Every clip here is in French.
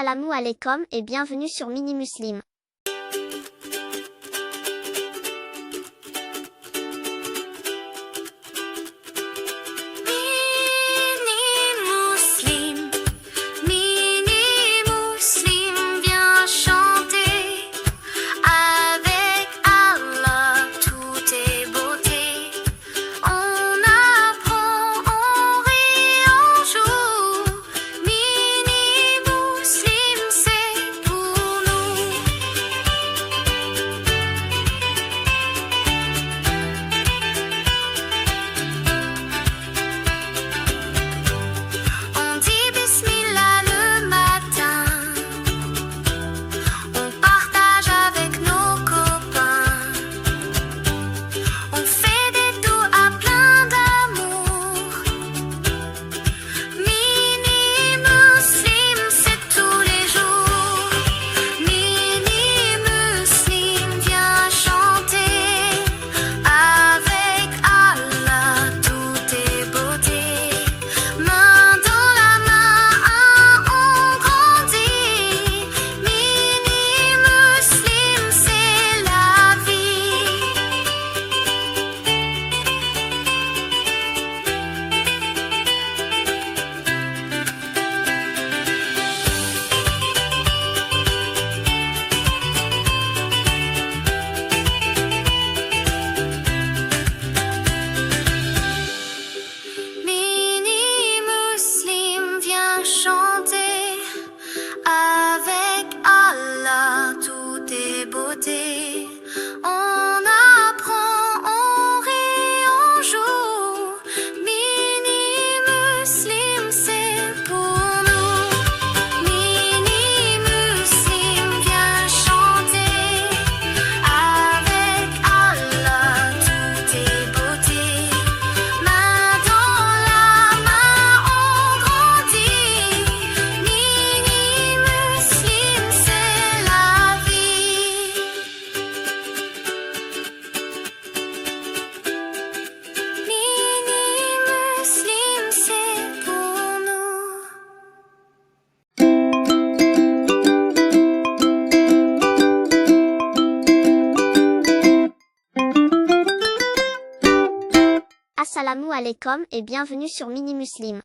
Assalamu alaikum et bienvenue sur Mini Muslim. Assalamu alaikum et bienvenue sur Mini Muslim.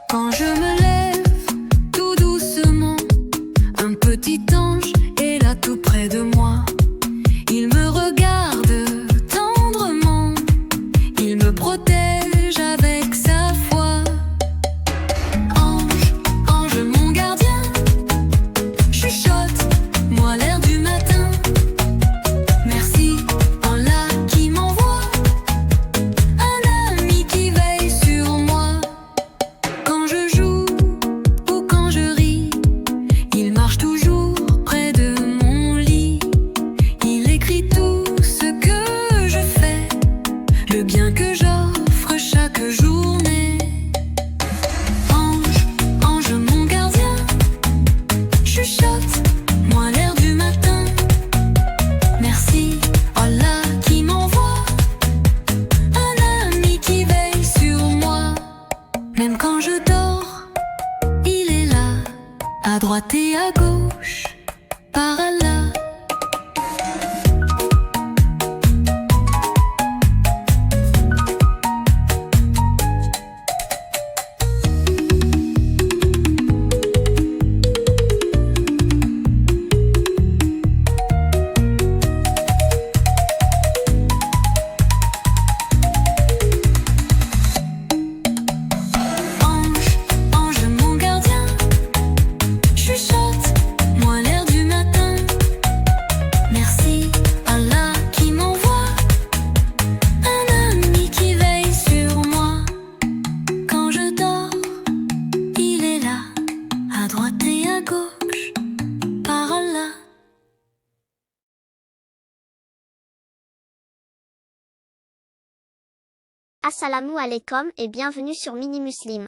Quand je me lève tout doucement, un petit ange est là tout près de moi. Il me regarde tendrement, il me protège avec sa foi. Ange, ange mon gardien, chuchote-moi l'air du matin. Merci Allah qui m'envoie un ami qui veille sur moi. Quand je joue ou quand je ris, il marche toujours près de mon lit. Il écrit tout ce que je fais, le bien que j'offre chaque journée. Ange, ange mon gardien, chuchote-moi l'air du matin. Merci Allah qui m'envoie un ami qui veille sur moi. Même quand je dors, il est là, à droite et à gauche, par Allah. Ange, ange mon gardien, chuchote-moi l'air du matin. Merci Allah qui m'envoie un ami qui veille sur moi. Quand je dors, il est là, à droite et à gauche, par Allah. Assalamu alaikum et bienvenue sur Mini Muslim.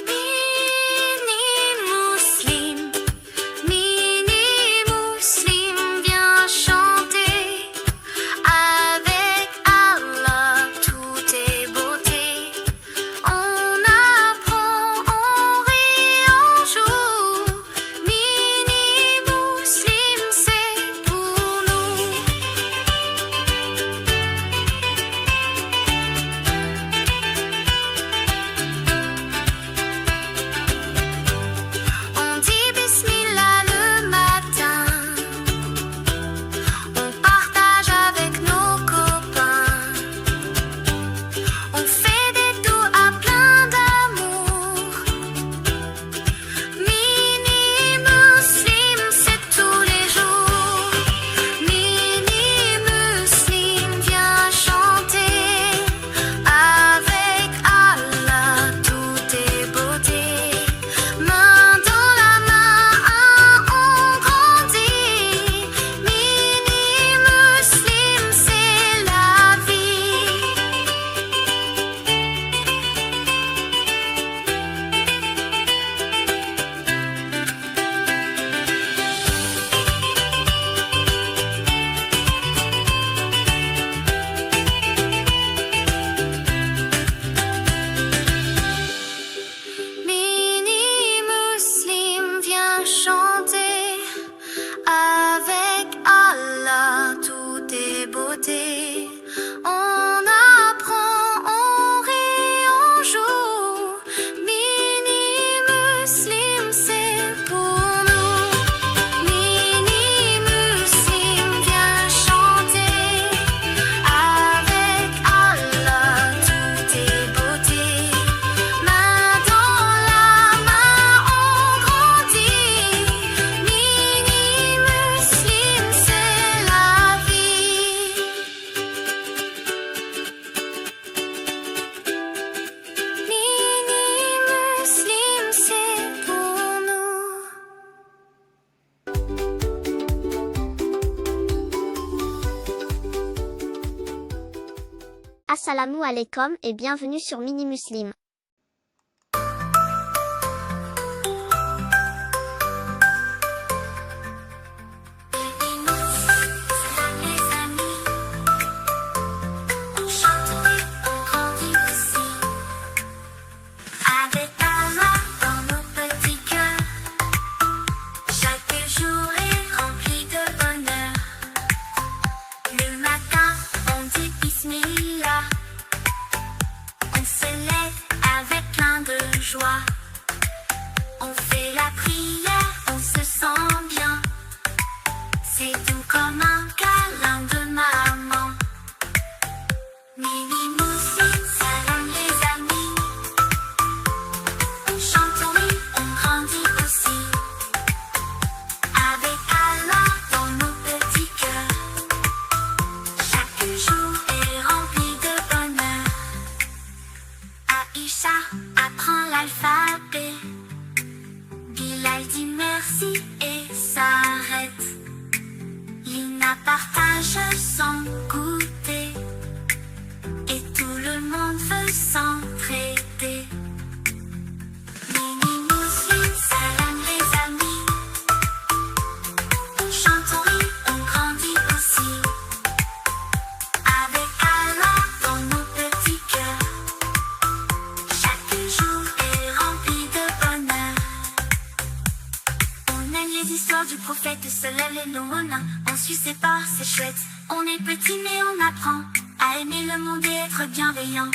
Mini Muslim, Mini Assalamu alaikum et bienvenue sur Mini Muslim. On fait la prière, on se sent bien. C'est doux comme un câlin de maman. Mini Muslim, salam les amis. On chante, on rit, on grandit aussi. Avec Allah dans nos petits cœurs. Chaque jour est rempli de bonheur. Aïcha apprend l'alphabet. Bilal dit merci et s'arrête. Lina partage son goûter. Et tout le monde veut s'entraider. Mini Muslim, salam les amis. On chante, on rit, on grandit aussi. Avec Allah dans nos petits cœurs. Chaque jour est rempli de bonheur. On aime les histoires du prophète Sallallahu alayhi wa sallam. On suit ses pas, c'est chouette. On est petit mais on apprend à aimer le monde et être bienveillant.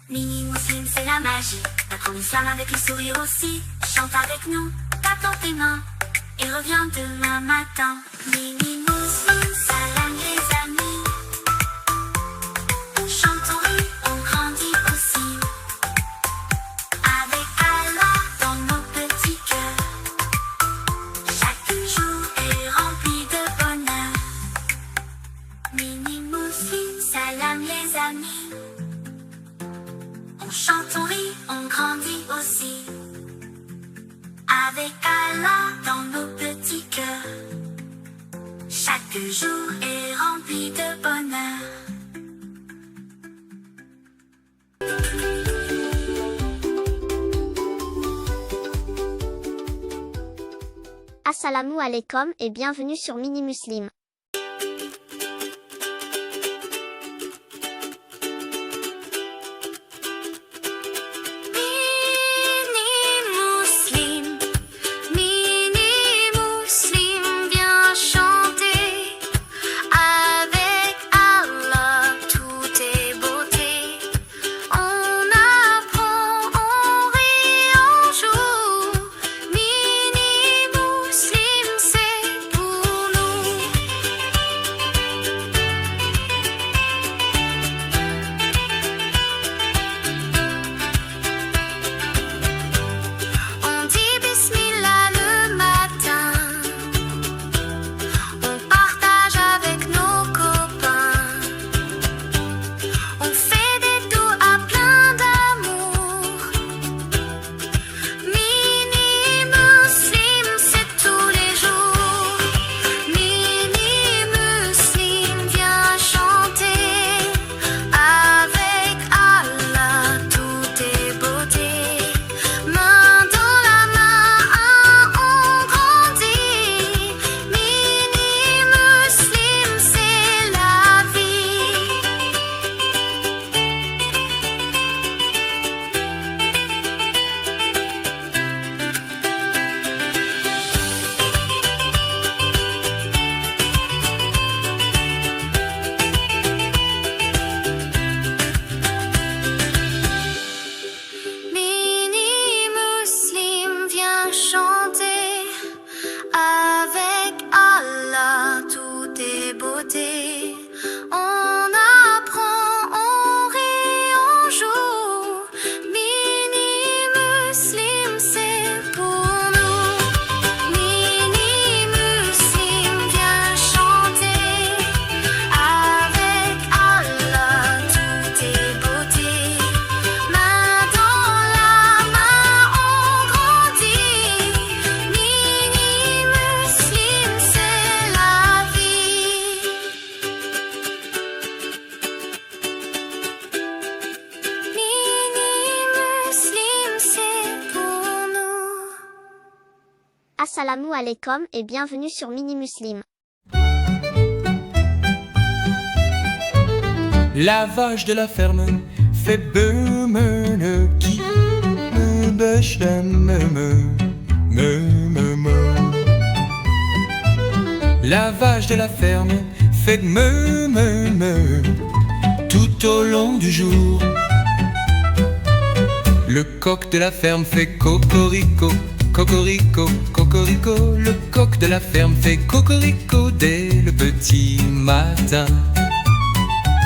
Mini Muslim, c'est la magie. Apprends l'islam avec le sourire aussi. Chante avec nous, tape dans tes mains et reviens demain matin. Mini Muslim, salam les amis. On chante, on rit, on grandit aussi. Avec Allah dans nos petits cœurs. Chaque jour est rempli de bonheur. Mini Muslim, salam les amis. On chante, on rit, on grandit aussi. Avec Allah dans nos petits cœurs. Chaque jour est rempli de bonheur. Assalamu alaikum et bienvenue sur Mini Muslim. Mini Muslim, viens chanter. Avec Allah, tout est beauté. On apprend, on rit, on joue. Mini Muslim, c'est pour nous. Assalamu alaikum et bienvenue sur Mini Muslim. La vache de la ferme fait beuh qui me bêche La vache de la ferme fait me tout au long du jour. Le coq de la ferme fait cocorico, cocorico, cocorico. Le coq de la ferme fait cocorico dès le petit matin.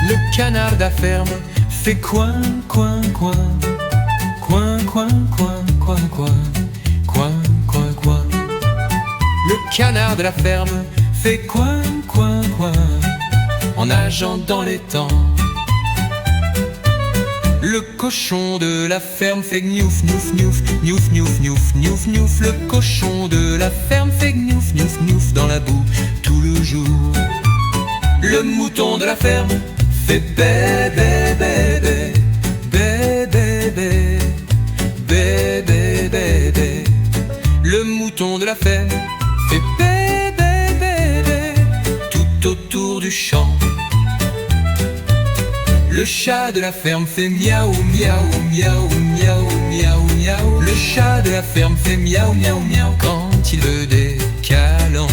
Le canard de la ferme fait coin, coin, coin, coin, coin, coin, coin, coin, coin, coin, coin. Le canard de la ferme fait coin, coin, coin, en nageant dans les temps. Le cochon de la ferme fait gnouf, gnouf, gnouf, gnouf, gnouf, gnouf, gnouf, gnouf. Le cochon de la ferme fait gnouf, gnouf, gnouf dans la boue tout le jour. Le mouton de la ferme fait bé, bé, bé, bé, bé, bé, bé, bé, bé, bé, bé. Le mouton de la ferme fait bé, bé, bé, bé, tout autour du champ. Le chat de la ferme fait miaou, miaou, miaou, miaou, miaou, miaou. Le chat de la ferme fait miaou, miaou, miaou quand il veut des câlins.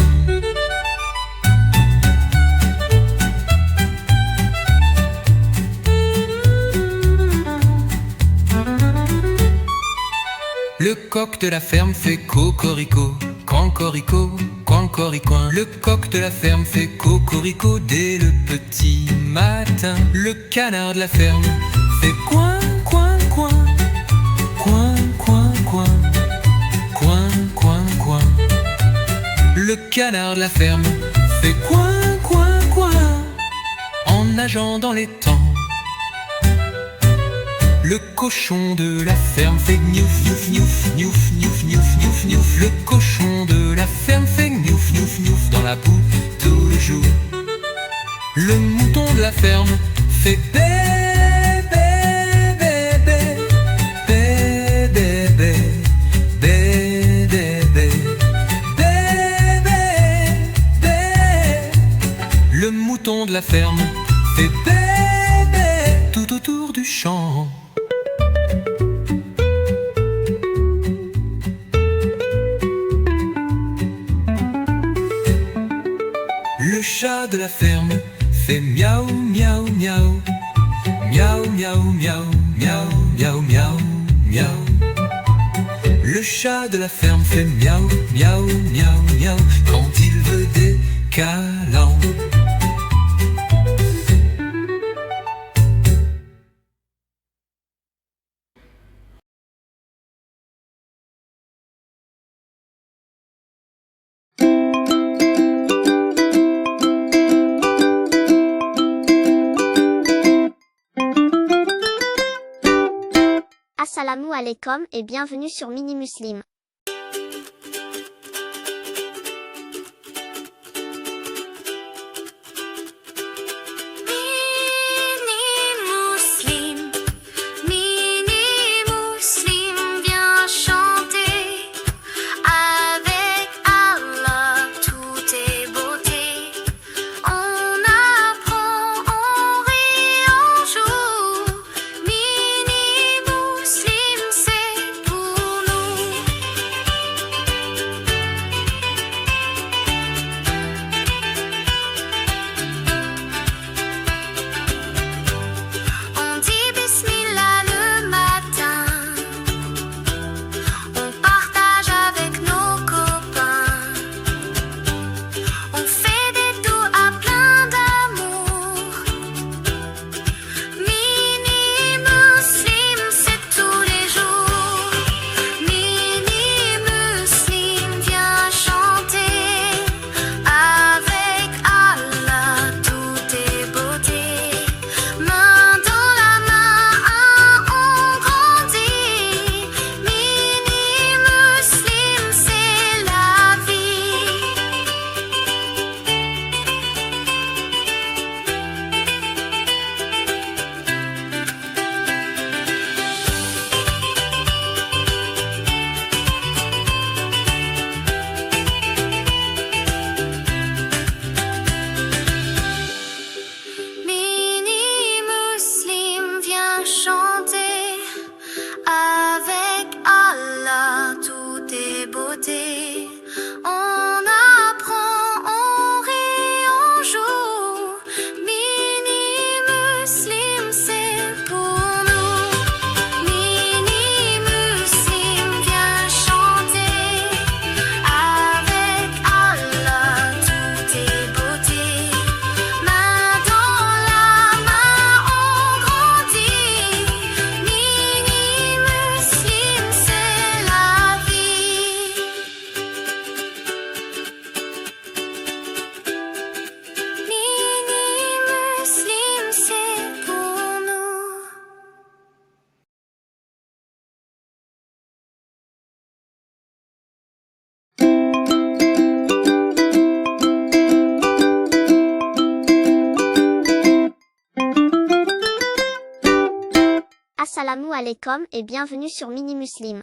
Le coq de la ferme fait cocorico, cancorico, cancoricoin. Le coq de la ferme fait cocorico dès le petit matin. Le canard de la ferme fait coin, coin, coin, coin, coin, coin, coin, coin, coin. Le canard de la ferme fait coin, coin, coin, en nageant dans les temps. Le cochon de la ferme fait gnouf, gnouf, gnouf, gnouf, gnouf, gnouf, gnouf, gnouf. Le cochon de la ferme fait gnouf, gnouf, gnouf dans la boue tout le jour. Le mouton de la ferme fait bé, bé, bé, bé, bé, bé, bé, bé, bé, bé, bé, bé, bé. Le mouton de la ferme fait bé, bé, tout autour du champ. Le chat de la ferme fait miaou, miaou, miaou, miaou, miaou, miaou, miaou, miaou, miaou, miaou. Le chat de la ferme fait miaou, miaou, miaou, miaou quand il veut des câlins. Assalamu alaikum et bienvenue sur Mini Muslim. Assalamu alaikum et bienvenue sur Mini Muslim.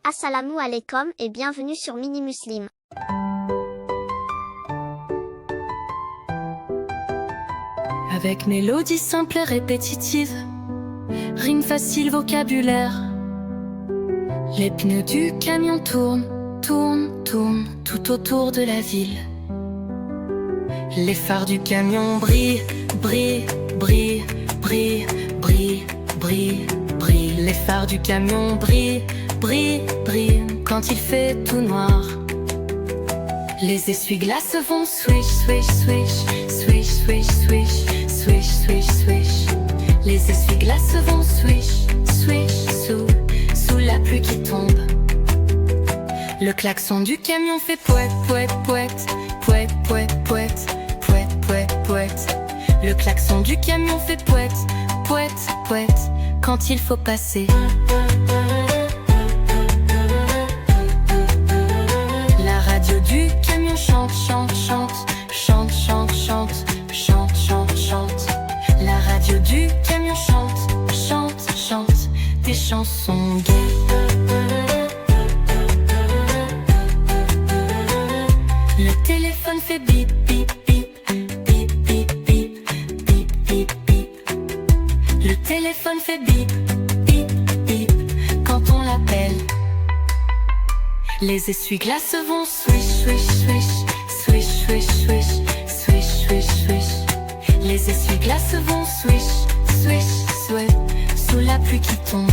Assalamu alaikum et bienvenue sur Mini Muslim. Avec mélodie simple et répétitive, rimes faciles, vocabulaire. Les pneus du camion tournent, tournent, tournent tout autour de la ville. Les phares du camion brillent, brillent, brillent, brillent, brillent, brillent, brillent. Les phares du camion brillent, brillent, brillent quand il fait tout noir. Les essuie-glaces vont swish, swish, swish, swish, swish, swish, swish, swish, swish. Les essuie-glaces vont swish, swish, sous la pluie qui tombe. Le klaxon du camion fait pouet, pouet, pouet, pouet, pouet, pouet, pouet, pouet, pouet. Le klaxon du camion fait pouet, pouet, pouet quand il faut passer. La radio du camion chante, chante, chante, chante, chante, chante, chante, chante, chante. La radio du camion chante, chante, chante des chansons gaies. Le téléphone fait bip, bip, bip, bip, bip, bip, bip, bip, bip. Le téléphone fait bip, bip, bip quand on l'appelle. Les essuie-glaces vont swish, swish, swish, swish, swish, swish, swish, swish, swish. Les essuie-glaces vont swish, swish, swish sous la pluie qui tombe.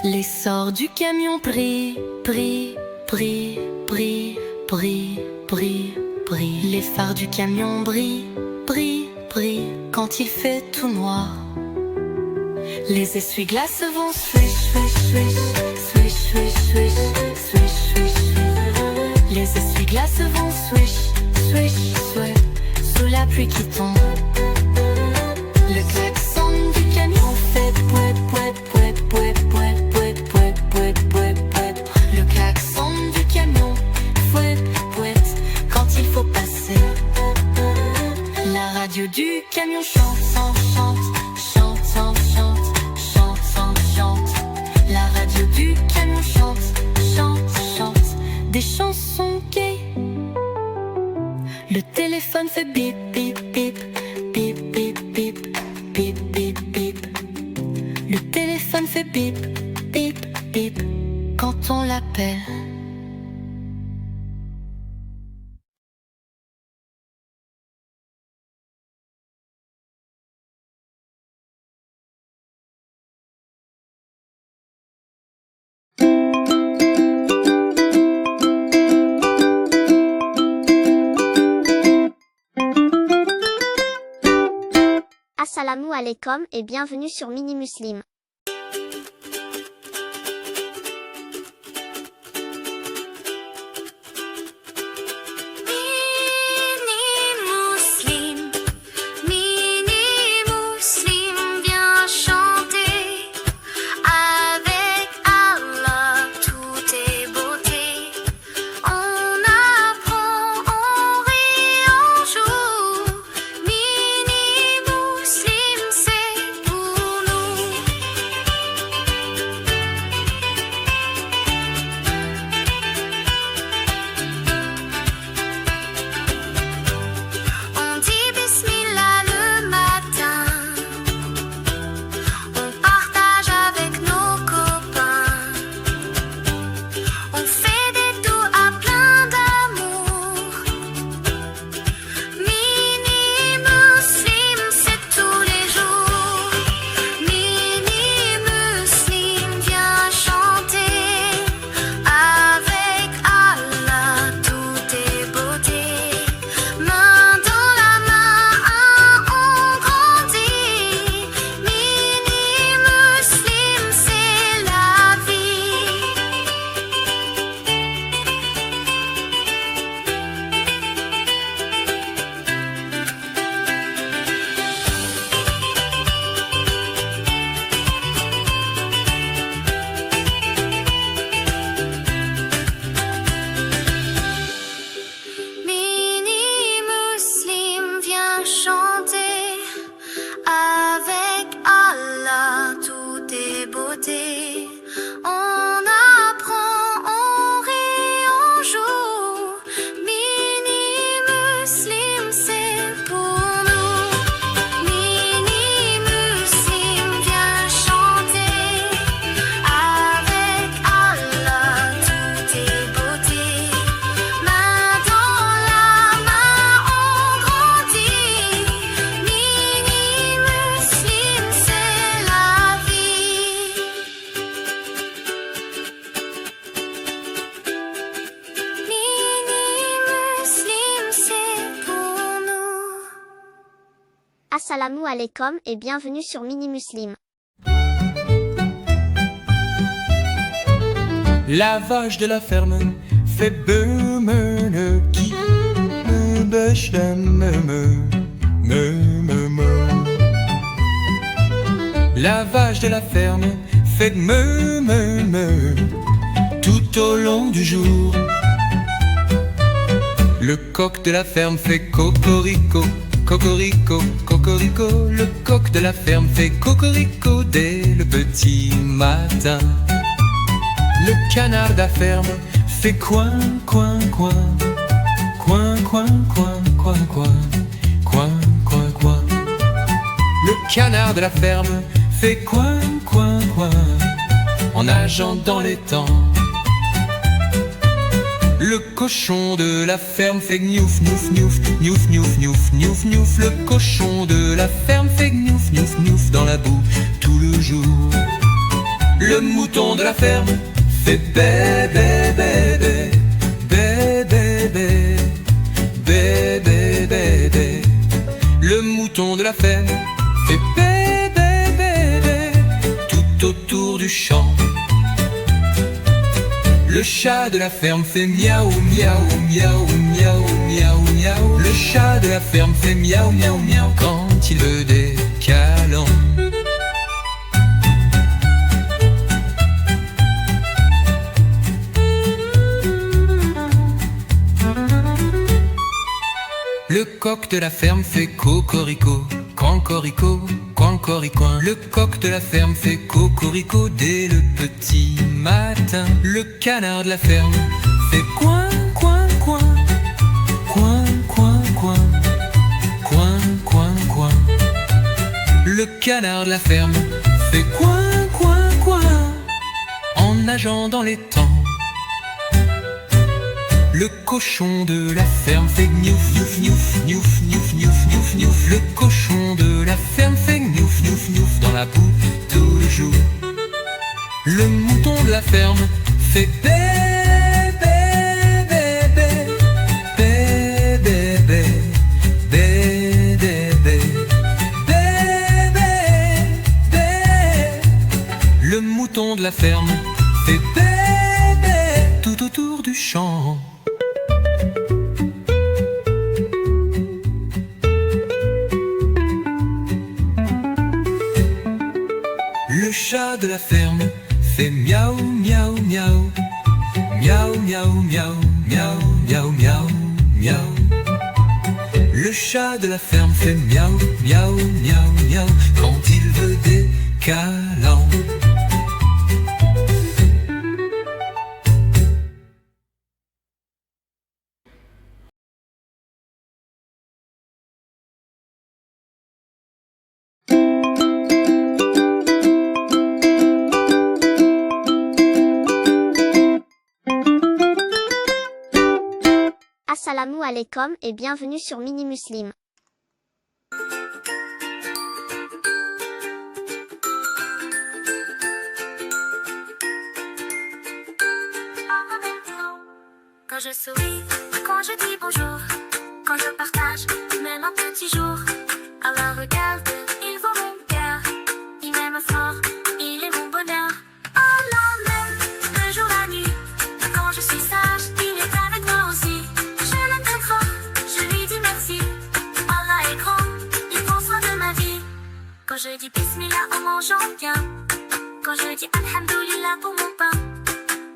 L'essor du camion brille, brille, brille, brille, brille, brille, brille. Les phares du camion brillent, brillent, brillent quand il fait tout noir. Les essuie-glaces vont swish, swish, swish, swish, swish, swish, swish, swish, swish. Les essuie-glaces vont swish, swish, swish sous la pluie qui tombe. Le klaxon du camion fait pouet, pouet, pouet, pouet, pouet, pouet, pouet, pouet, pouet, pouet. Le klaxon du camion fouet, fouet quand il faut passer. La radio du camion chante, chante, chante, chante, chante, chante, chante, chante. La radio du camion chante, chante, chante des chansons gays. Le téléphone fait bip, bip, bip, bip, bip, bip, bip, bip, bip. Le téléphone fait bip, bip, bip quand on l'appelle. Assalamu alaikum et bienvenue sur Mini Muslim. Assalamu alaikum et bienvenue sur Mini Muslim. La vache de la ferme fait beumene qui me bêche la me. La vache de la ferme fait me tout au long du jour. Le coq de la ferme fait cocorico. Cocorico, cocorico, le coq de la ferme fait cocorico dès le petit matin. Le canard de la ferme fait coin, coin, coin, coin, coin, coin, coin, coin, coin, coin, coin. Le canard de la ferme fait coin, coin, coin, en nageant dans les temps. Le cochon de la ferme fait gnouf, gnouf, gnouf, gnouf, gnouf, gnouf, gnouf, gnouf. Le cochon de la ferme fait gnouf, gnouf, gnouf dans la boue tout le jour. Le mouton de la ferme fait bé, bé, bé, bé, bé, bé, bé, bé, bé, bé, bé. Le mouton de la ferme fait bé, bé, bé, bé, tout autour du champ. Le chat de la ferme fait miaou, miaou, miaou, miaou, miaou, miaou. Le chat de la ferme fait miaou, miaou, miaou quand il veut des câlins. Le coq de la ferme fait cocorico, cancorico, cancoricoin. Le coq de la ferme fait cocorico dès le petit matin. Le canard de la ferme fait coin, coin, coin, coin, coin, coin, coin, coin, coin. Le canard de la ferme fait coin, coin, coin, en nageant dans les temps. Le cochon de la ferme fait gnouf, gnouf, gnouf, gnouf, gnouf, gnouf, gnouf, gnouf. Le cochon de la ferme fait gnouf, gnouf, gnouf dans la boue tout le jour. Le mouton de la ferme fait bé, bé, bé, bé, bé, bé, bé, bé, bé, bé, bé, la ferme fait bébé tout autour du champ. Le chat de la ferme fait miaou, miaou, miaou. Miaou, miaou, miaou, miaou, miaou, miaou, miaou. Le chat de la ferme fait miaou, miaou, miaou, miaou quand il veut des câlins. Assalamu alaikum et bienvenue sur Mini Muslim. Quand je souris, quand je dis bonjour, quand je partage même un petit jour. Alors regarde, il vaut mon cœur, il m'aime fort, il est mon bonheur. Allah m'aime, le jour, la nuit, quand je suis sage, il est avec moi aussi. Je l'aime très fort, je lui dis merci. Allah est grand, il prend soin de ma vie. Quand je dis Bismillah en mangeant bien, quand je dis Alhamdulillah pour mon pain,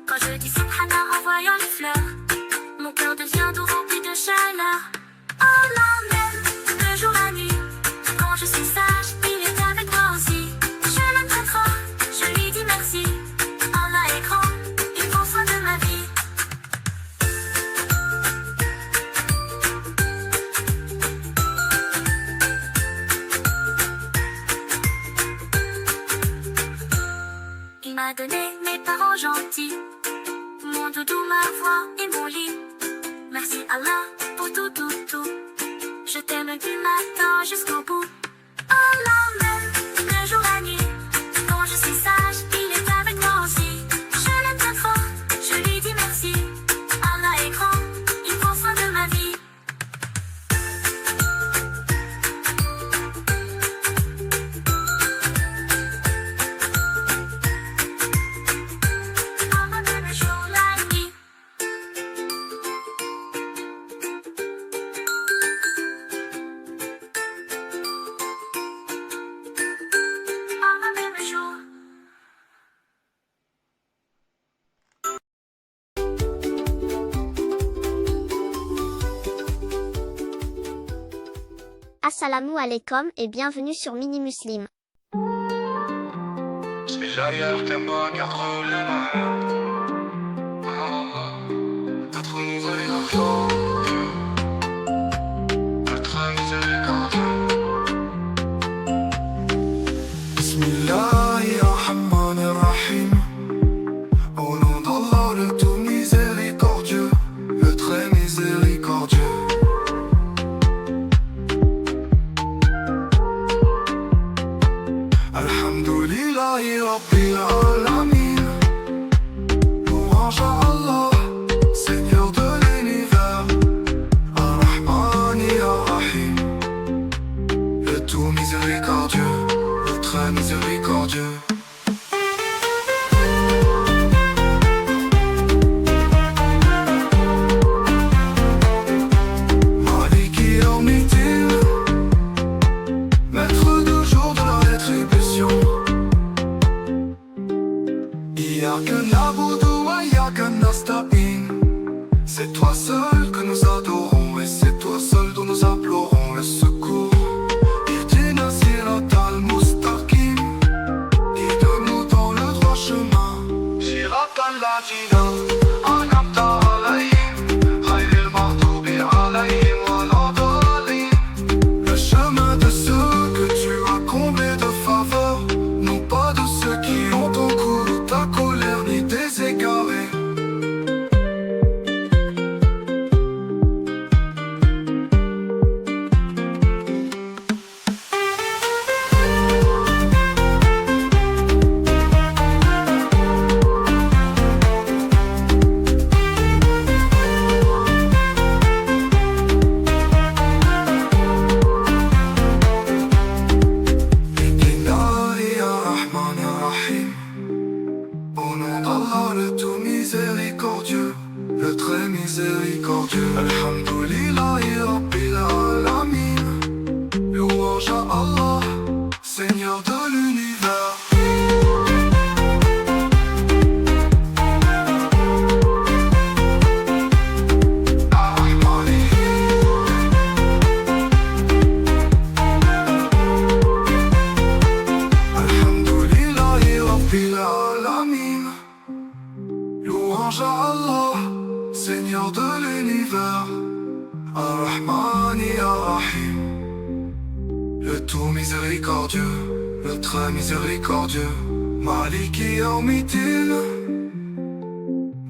quand je dis Subhanallah en voyant les fleurs, mon cœur devient doux rempli de chaleur. Allah m'aime, le jour, la nuit, quand je suis sage, il est avec moi aussi. Je l'aime très fort, je lui dis merci. Allah est grand, il prend soin de ma vie. Il m'a donné mes parents gentils, mon doudou, ma voix et mon lit. Merci Allah pour tout, tout, tout. Je t'aime du matin jusqu'au bout. Allah m'aime, le jour, la nuit, quand je suis sage, il est avec moi aussi. Je l'aime très fort, je lui dis merci. Allah est grand, il prend soin de ma vie. Allah m'aime le jour, la nuit. Allah m'aime le jour. Assalamu alaikum et bienvenue sur Mini Muslim. J'ailleurs t'aimes pas quatre les mains. Quatre nouvelles enfants. Très miséricordieux. Bismillahirrahmanirrahim. Au nom d'Allah le tout miséricordieux, le très miséricordieux. Alhamdulillahi Rabbil Alamin. Louange à Allah, Seigneur de l'univers. Ar-Rahman Ar-Rahim. Le tout miséricordieux, le très miséricordieux. Maliki Yawmiddin. Maître du jour de la rétribution. Iyyaka na'budu wa iyyaka nasta'in. C'est toi seul que nous adorons et c'est toi seul dont nous implorons le secours. Ihdina siratal mustaqim. tout miséricordieux, le très miséricordieux, Maliki Yawmiddin,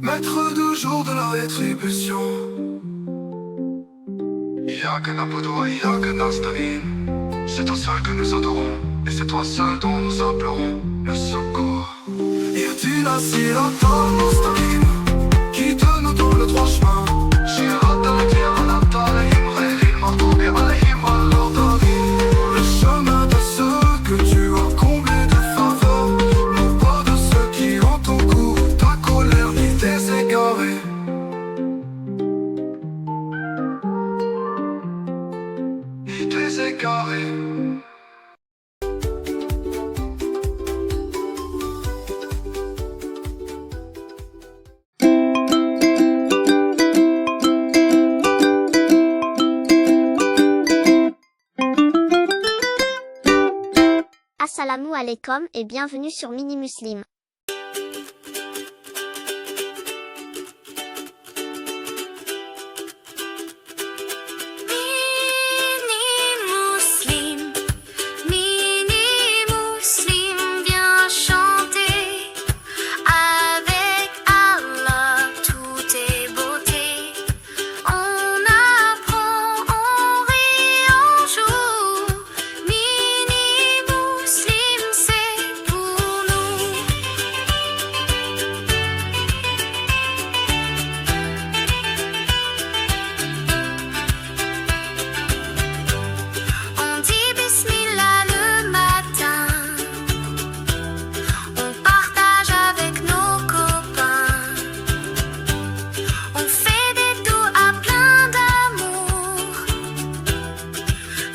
maître du jour de la rétribution. Iyyaka na'budu wa iyyaka nasta'in, c'est toi seul que nous adorons, et c'est toi seul dont nous implorons le secours. Ihdina siratal mustaqim, guide-nous dans le droit chemin. Shiratal an'amta alayhim ghayril maghdubi alayhim waladdallin. Le chemin de ceux que tu as comblés de faveur, non pas de ceux qui ont en cours ta colère ni tes égarés. Ni tes égarés. Assalamu alaikum et bienvenue sur Mini Muslim. Mini Muslim, viens chanter. Avec Allah, tout est beauté. On apprend, on rit, on joue. Mini Muslim, c'est pour nous. On dit Bismillah le matin. On partage avec nos copains. On fait des doux à plein d'amour.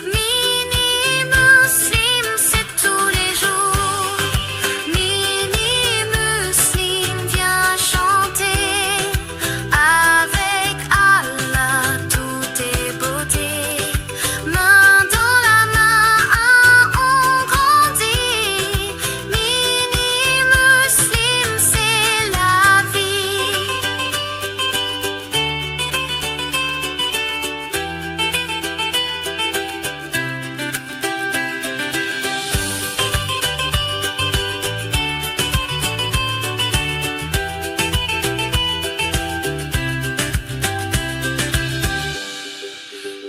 Mini Muslim, c'est tous les jours. Mini Muslim, viens chanter. Avec Allah, tout est beauté. Main dans la main, on grandit. Mini Muslim, c'est la vie.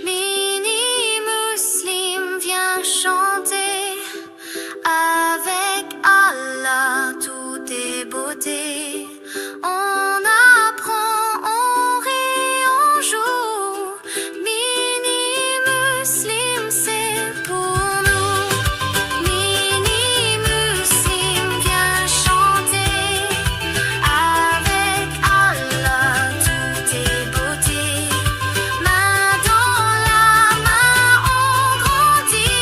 Mini Muslim, viens chanter. Avec Allah, tout est beauté. On apprend, on rit, on joue. Mini Muslim, c'est pour nous. Mini Muslim, viens chanter. Avec Allah, tout est beauté. Main dans la main, on grandit.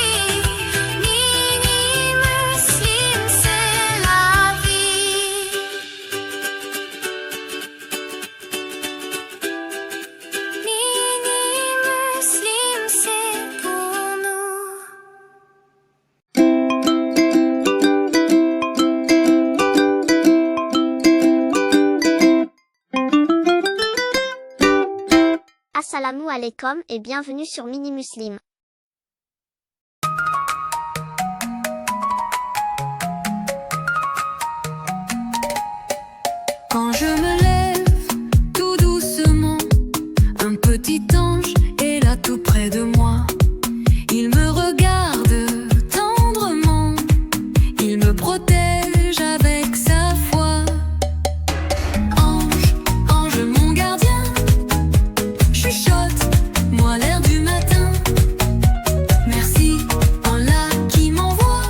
Mini Muslim, c'est la vie. Mini Muslim, c'est pour nous. Assalamu alaikum et bienvenue sur Mini Muslim. Quand je me lève, tout doucement, un petit ange est là tout près de moi. Il me regarde tendrement, il me protège avec sa foi. Ange, ange mon gardien, chuchote, moi l'air du matin. Merci, Allah qui m'envoie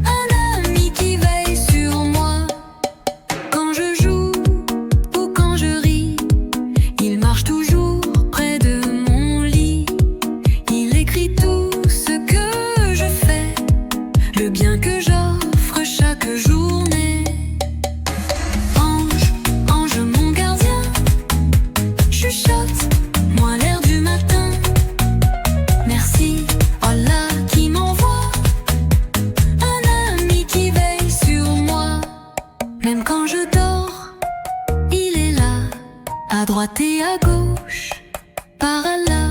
un ami qui veille sur moi. Quand je joue ou quand je ris, il marche toujours près de mon lit. Il écrit tout ce que je fais, le bien que j'offre chaque journée. Ange, ange mon gardien, chuchote, moi l'air du matin. Merci, Allah qui m'envoie un ami qui veille sur moi. Même quand je dors, il est là, à droite et à gauche, par Allah.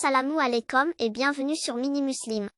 Assalamu alaikum et bienvenue sur Mini Muslim.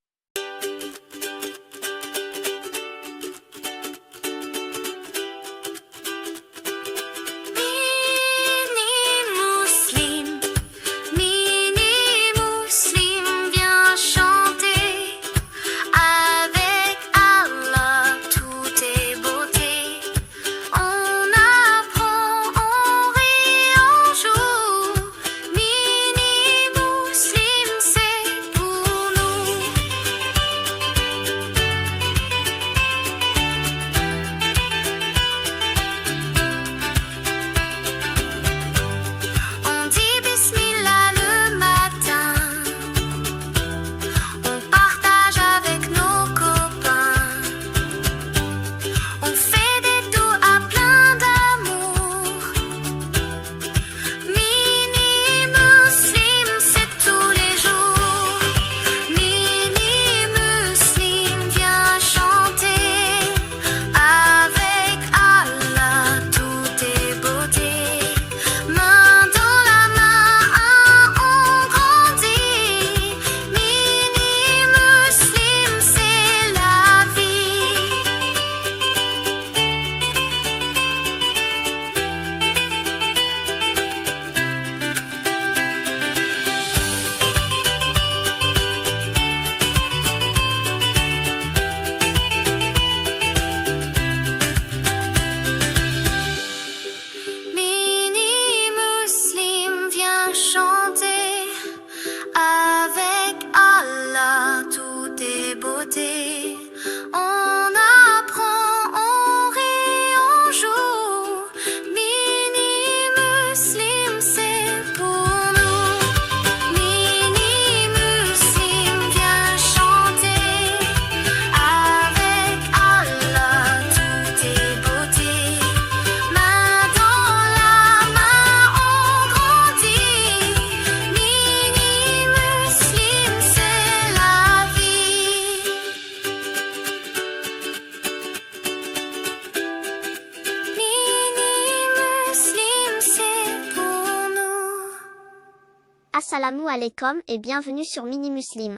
Assalamu alaikum et bienvenue sur Mini Muslim.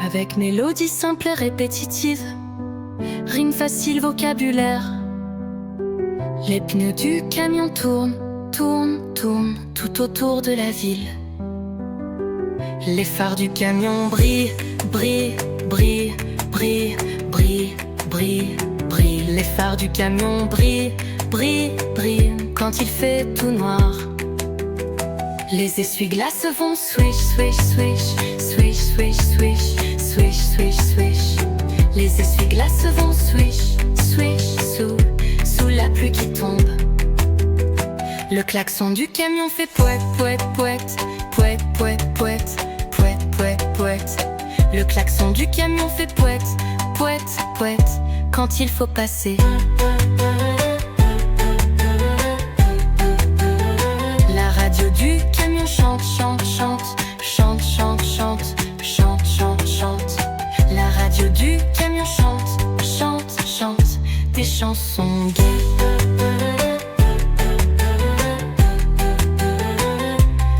Avec mélodie simple et répétitive, rimes faciles, vocabulaire, les pneus du camion tournent, tournent, tournent tout autour de la ville. Les phares du camion brillent, brillent, brillent, brillent, brillent, brillent, brillent. Les phares du camion brillent, brillent, brillent quand il fait tout noir. Les essuie-glaces vont swish, swish, swish, swish, swish, swish, swish, swish, swish. Les essuie-glaces vont swish, swish, sous la pluie qui tombe. Le klaxon du camion fait pouet, pouet, pouet, pouet, pouet, pouet, pouet, pouet, pouet. Le klaxon du camion fait pouet, pouet, pouet quand il faut passer. La radio du camion chante, chante, chante, chante, chante, chante, chante, chante, chante. La radio du camion chante, chante, chante des chansons gaies.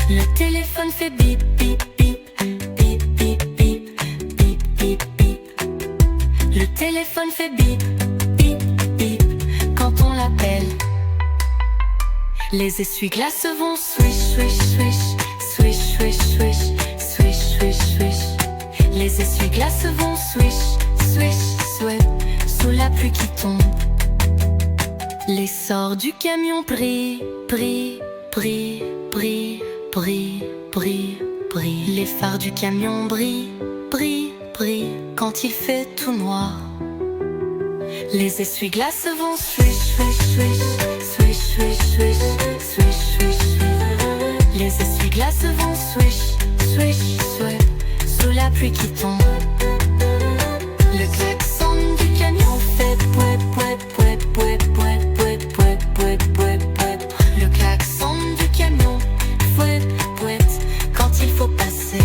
Le téléphone fait bip, bip, bip, bip, bip, bip, bip, bip, bip. Le téléphone fait bip, bip, bip quand on l'appelle. Les essuie-glaces vont swish, swish, swish, swish, swish, swish, swish, swish, swish. Les essuie-glaces vont swish, swish, swish sous la pluie qui tombe. L'essor du camion brille, brille, brille, brille, brille, brille, brille. Les phares du camion brillent, brillent, brillent quand il fait tout noir. Les essuie-glaces vont swish, swish, swish, swish, swish, swish, swish, swish, swish. Les essuie-glaces vont swish, swish, swish sous la pluie qui tombe. Le klaxon du camion fait pouet, pouet, pouet, pouet, pouet, pouet, pouet, pouet, pouet, pouet. Le klaxon du camion fouet, fouet quand il faut passer.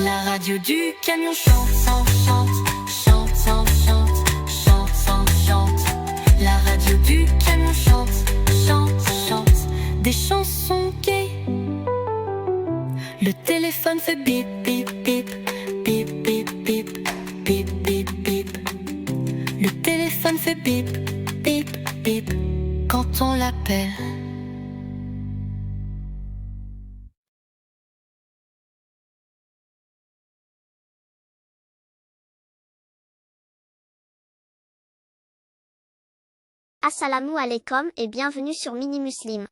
La radio du camion chante, chante, chante, chante, chante, chante, chante, chante. La radio du camion chante, chante, son quai. Le téléphone fait bip bip bip, bip bip bip, bip bip bip. Le téléphone fait bip bip bip quand on l'appelle. Assalamu alaikum et bienvenue sur Mini Muslim.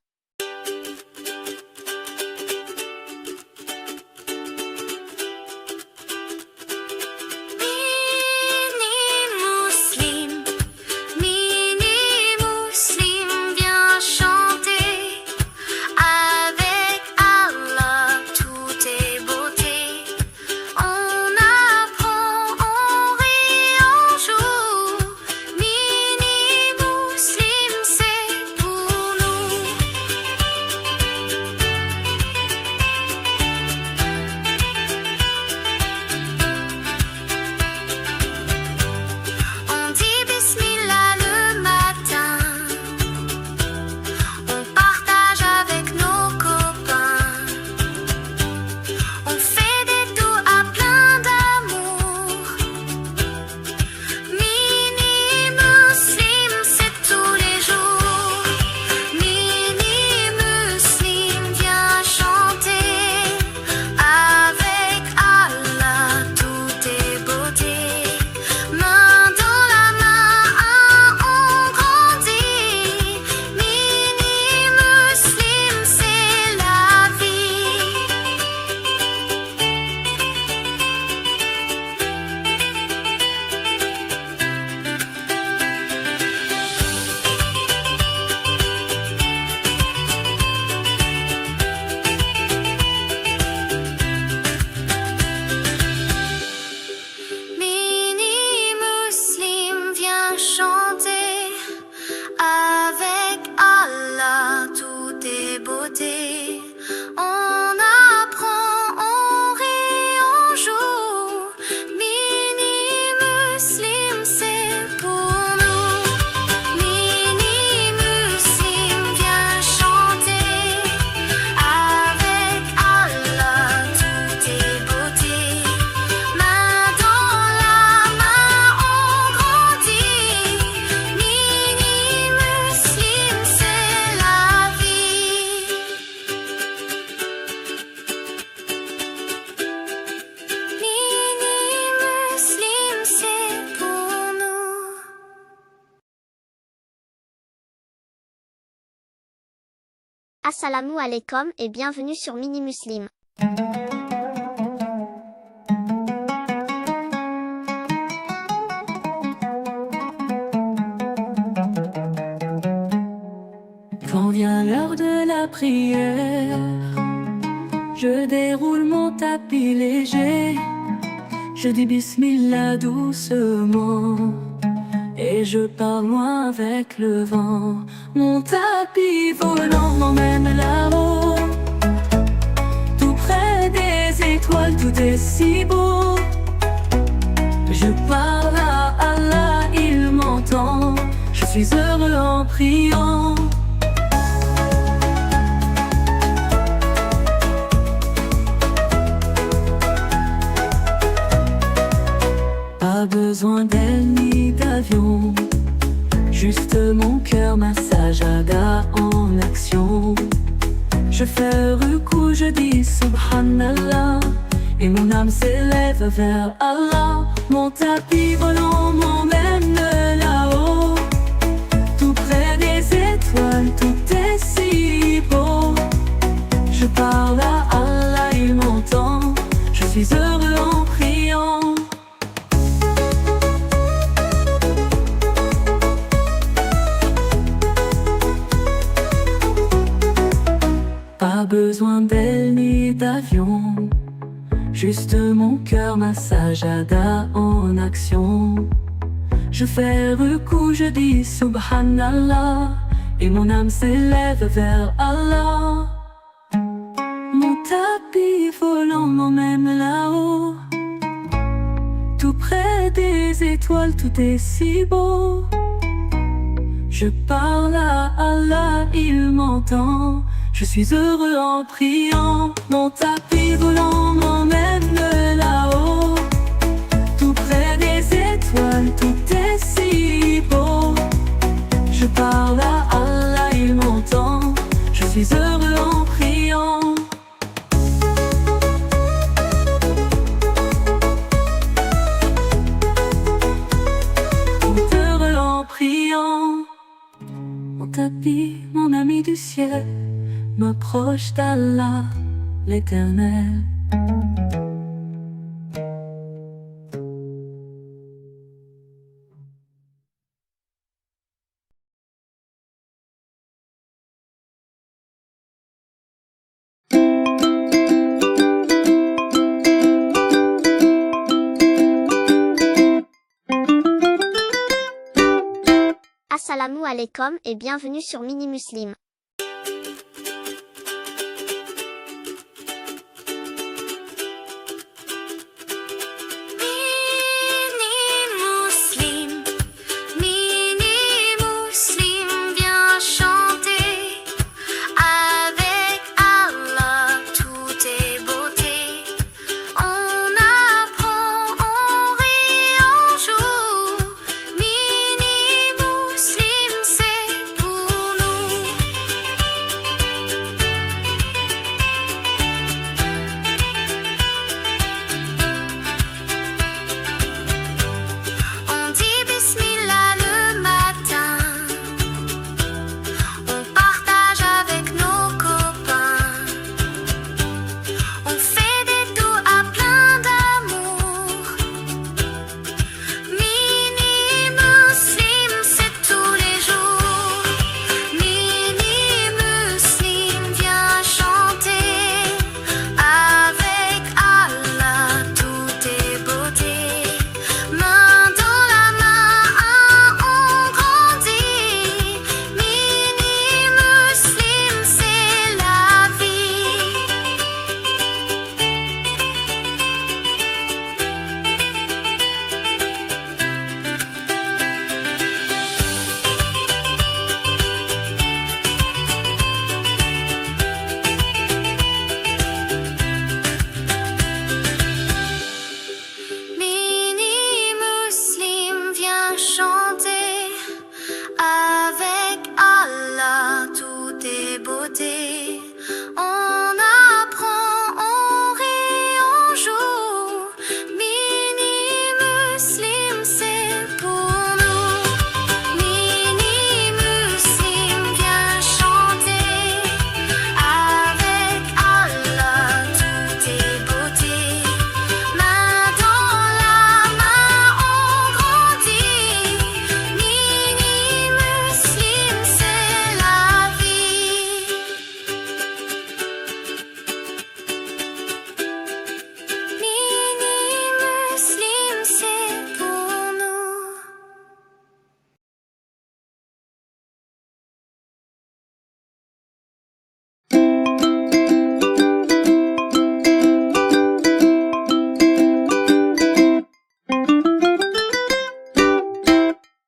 Assalamu alaikum et bienvenue sur Mini Muslim. Quand vient l'heure de la prière, je déroule mon tapis léger. Je dis Bismillah doucement et je pars loin avec le vent. Mon tapis volant m'emmène là-haut, tout près des étoiles, tout est si beau. Je parle à Allah, il m'entend, je suis heureux en priant. Pas besoin d'aile ni d'avion, juste mon cœur, ma sajada en action. Je fais rukou, je dis Subhanallah, et mon âme s'élève vers Allah. Mon tapis volant m'emmène là-haut, tout près des étoiles, tout est si beau. Je parle à Allah, il m'entend, je suis heureux en priant. Pas besoin d'aile ni d'avion, juste mon cœur, ma sajada en action. Je fais rukou, je dis Subhanallah, et mon âme s'élève vers Allah. Mon tapis volant m'emmène là-haut, tout près des étoiles, tout est si beau. Je parle à Allah, il m'entend, je Je suis heureux en priant, mon tapis volant m'emmène là-haut. Tout près des étoiles, tout est si beau. Je parle à Allah, il m'entend. Je suis heureux en priant. Tout heureux en priant. Mon tapis, mon ami du ciel, m'approche d'Allah, l'Éternel. Assalamu alaikum et bienvenue sur Mini Muslim.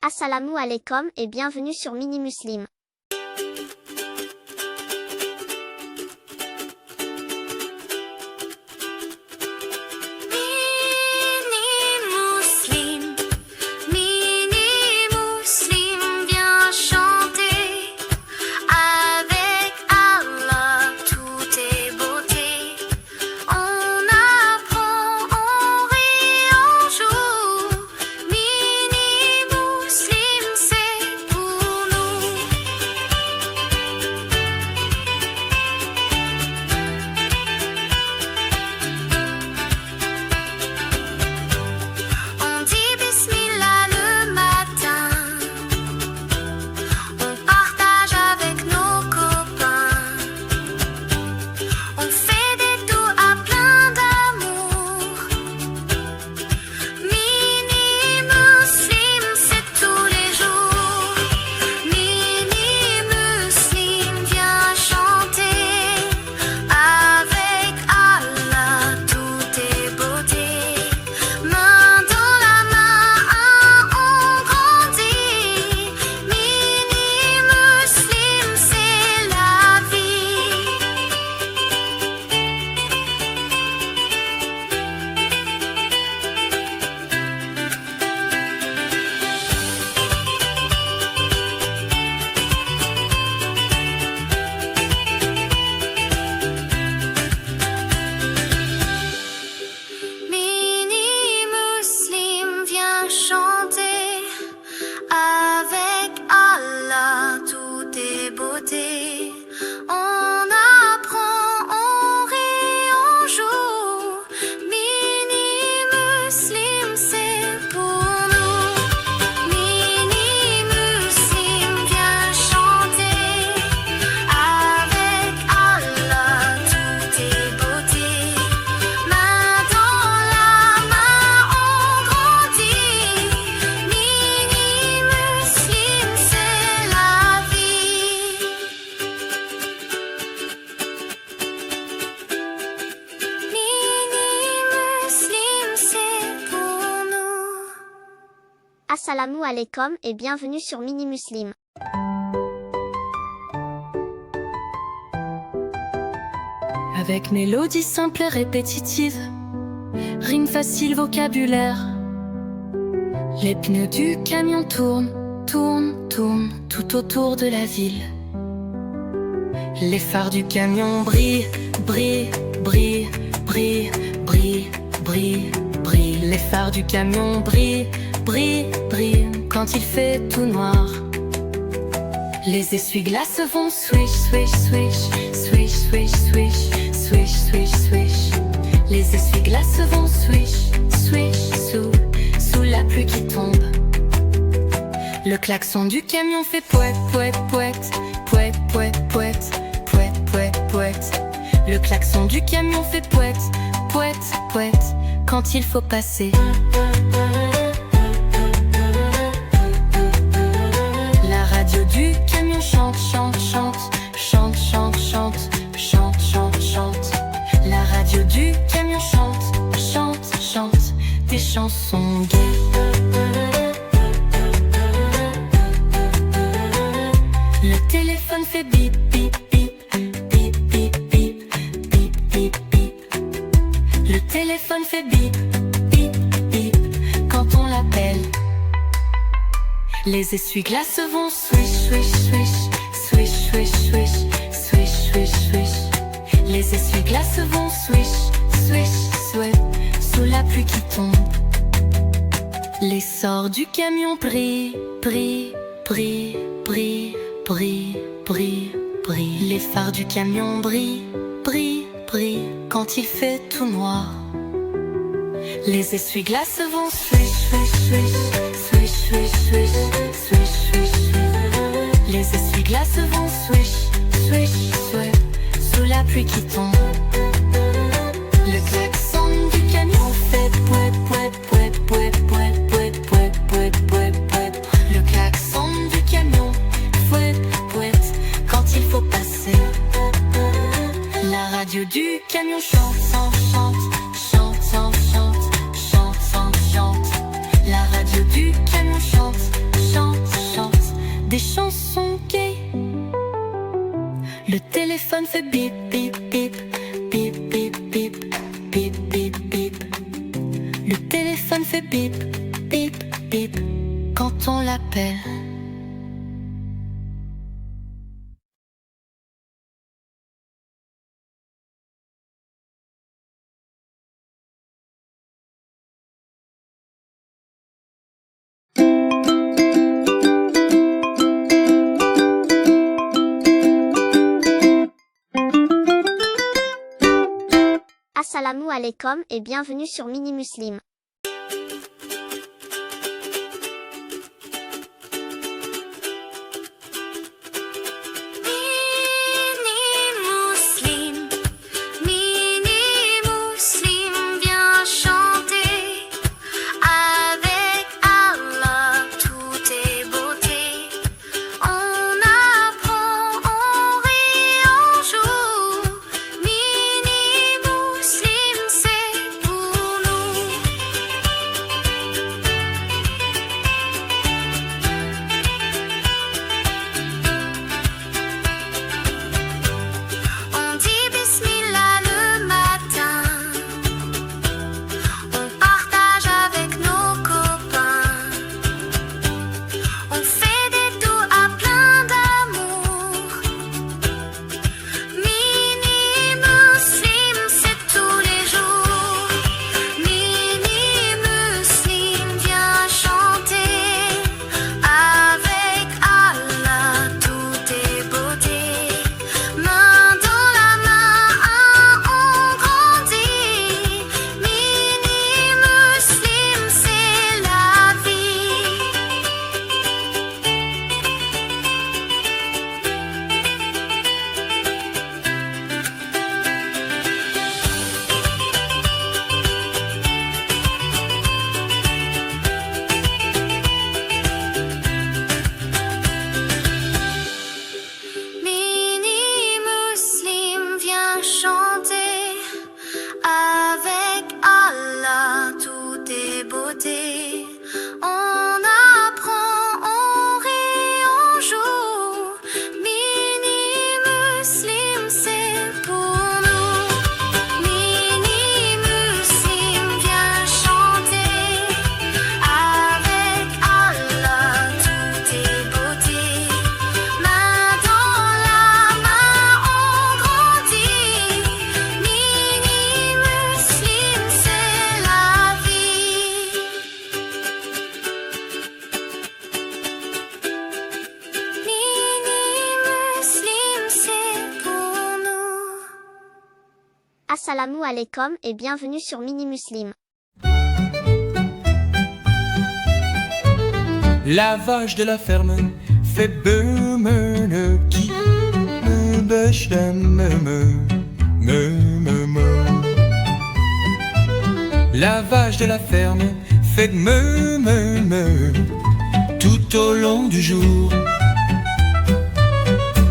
Assalamu alaikum et bienvenue sur Mini Muslim. Assalamu alaikum et bienvenue sur Mini Muslim. Avec mélodie simple et répétitive, rimes faciles, vocabulaire. Les pneus du camion tournent, tournent, tournent tout autour de la ville. Les phares du camion brillent, brillent, brillent, brillent, brillent, brillent, brillent. Les phares du camion brillent, brillent, brillent quand il fait tout noir. Les essuie-glaces vont swish, swish, swish, swish, swish, swish, swish, swish, swish. Les essuie-glaces vont swish, swish, sous la pluie qui tombe. Le klaxon du camion fait pouet, pouet, pouet, pouet, pouet, pouet, pouet, pouet, pouet. Le klaxon du camion fait pouet, pouet, pouet, quand il faut passer. La radio du camion chante, chante, chante, chante, chante, chante, chante, chante, chante. La radio du camion chante, chante, chante des chansons gaies. Le téléphone fait bip, bip, bip, bip, bip, bip, bip, bip, bip. Le téléphone fait bip, bip, bip, quand on l'appelle. Les essuie-glaces vont swish, swish, swish, swish, swish, swish, swish, swish, swish. Les essuie-glaces vont swish, swish, swish, sous la pluie qui tombe. L'essor du camion brille, brille, brille, brille, brille, brille, brille. Les phares du camion brillent, brillent, brillent quand il fait tout noir. Les essuie-glaces vont swish, swish, swish, swish, swish, swish, swish, swish, swish. Les essuie-glaces vont swish, swish, swish, sous la pluie qui tombe. Le klaxon du camion fait pouet, pouet, pouet, pouet, pouet, pouet, pouet, pouet, pouet, pouet. Le klaxon du camion fouette, fouette, quand il faut passer. La radio du camion chante, chante, chante, chante, chante, chante, chante, chante, chante. La radio du camion chante, chante, chante des chansons gays. Le téléphone fait bip, bip, bip, bip, bip, bip, bip, bip, bip. Le téléphone fait bip, bip, bip quand on l'appelle. Assalamu alaikum et bienvenue sur Mini Muslim. Mini Muslim, viens chanter avec Allah, tout est beauté. On apprend, on rit, on joue. Mini Muslim, c'est pour nous. Assalamu alaikum et bienvenue sur Mini Muslim. La vache de la ferme fait beumene qui me bêche me. La vache de la ferme fait me tout au long du jour.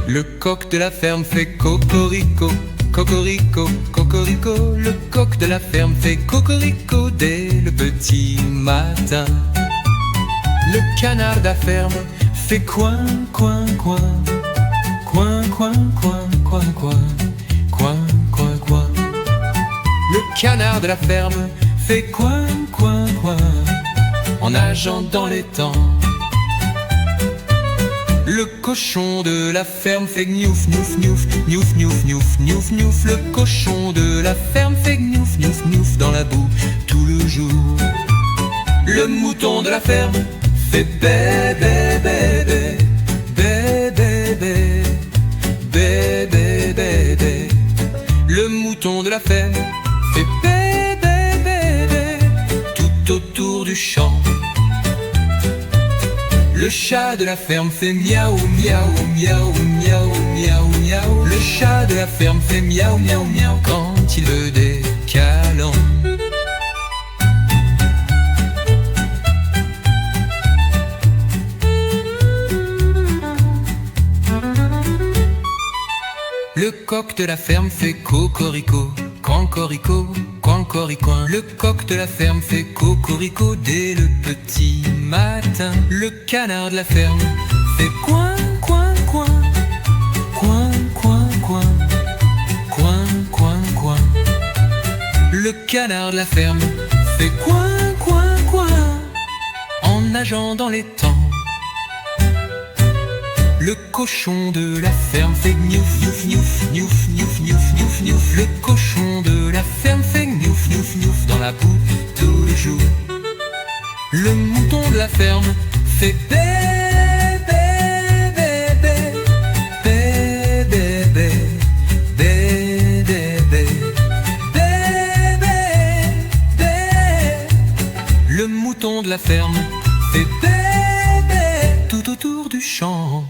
Le coq de la ferme fait cocorico, cocorico, cocorico. Le coq de la ferme fait cocorico dès le petit matin. Le canard de la ferme fait coin, coin, coin, coin, coin, coin, coin, coin, coin, coin, coin. Le canard de la ferme fait coin, coin, coin, en nageant dans les temps. Le cochon de la ferme fait gnouf, gnouf, gnouf, gnouf, gnouf, gnouf, gnouf, gnouf. Le cochon de la ferme fait gnouf, gnouf, gnouf dans la boue tout le jour. Le mouton de la ferme fait bé, bé, bé, bé, bé, bé, bé, bé, bé, bé, bé. Le mouton de la ferme fait bé, bé, bé, bé, tout autour du champ. Le chat de la ferme fait miaou, miaou, miaou, miaou, miaou, miaou. Le chat de la ferme fait miaou, miaou, miaou quand il veut des câlins. Le coq de la ferme fait cocorico, cancorico, cancoricoin. Le coq de la ferme fait cocorico dès le petit matin. Le canard de la ferme fait coin, coin, coin, coin, coin, coin, coin, coin, coin. Le canard de la ferme fait coin, coin, coin, en nageant dans les temps. Le cochon de la ferme fait gnouf, gnouf, gnouf, gnouf, gnouf, gnouf, gnouf, gnouf. Le cochon de la ferme fait gnouf, gnouf, gnouf dans la boue tous les jours. Le mouton de la ferme fait bé, bé, bé, bé, bé, bé, bé, bé, bé, bé, bé, bé, bé. Le mouton de la ferme fait bé, bé, tout autour du champ.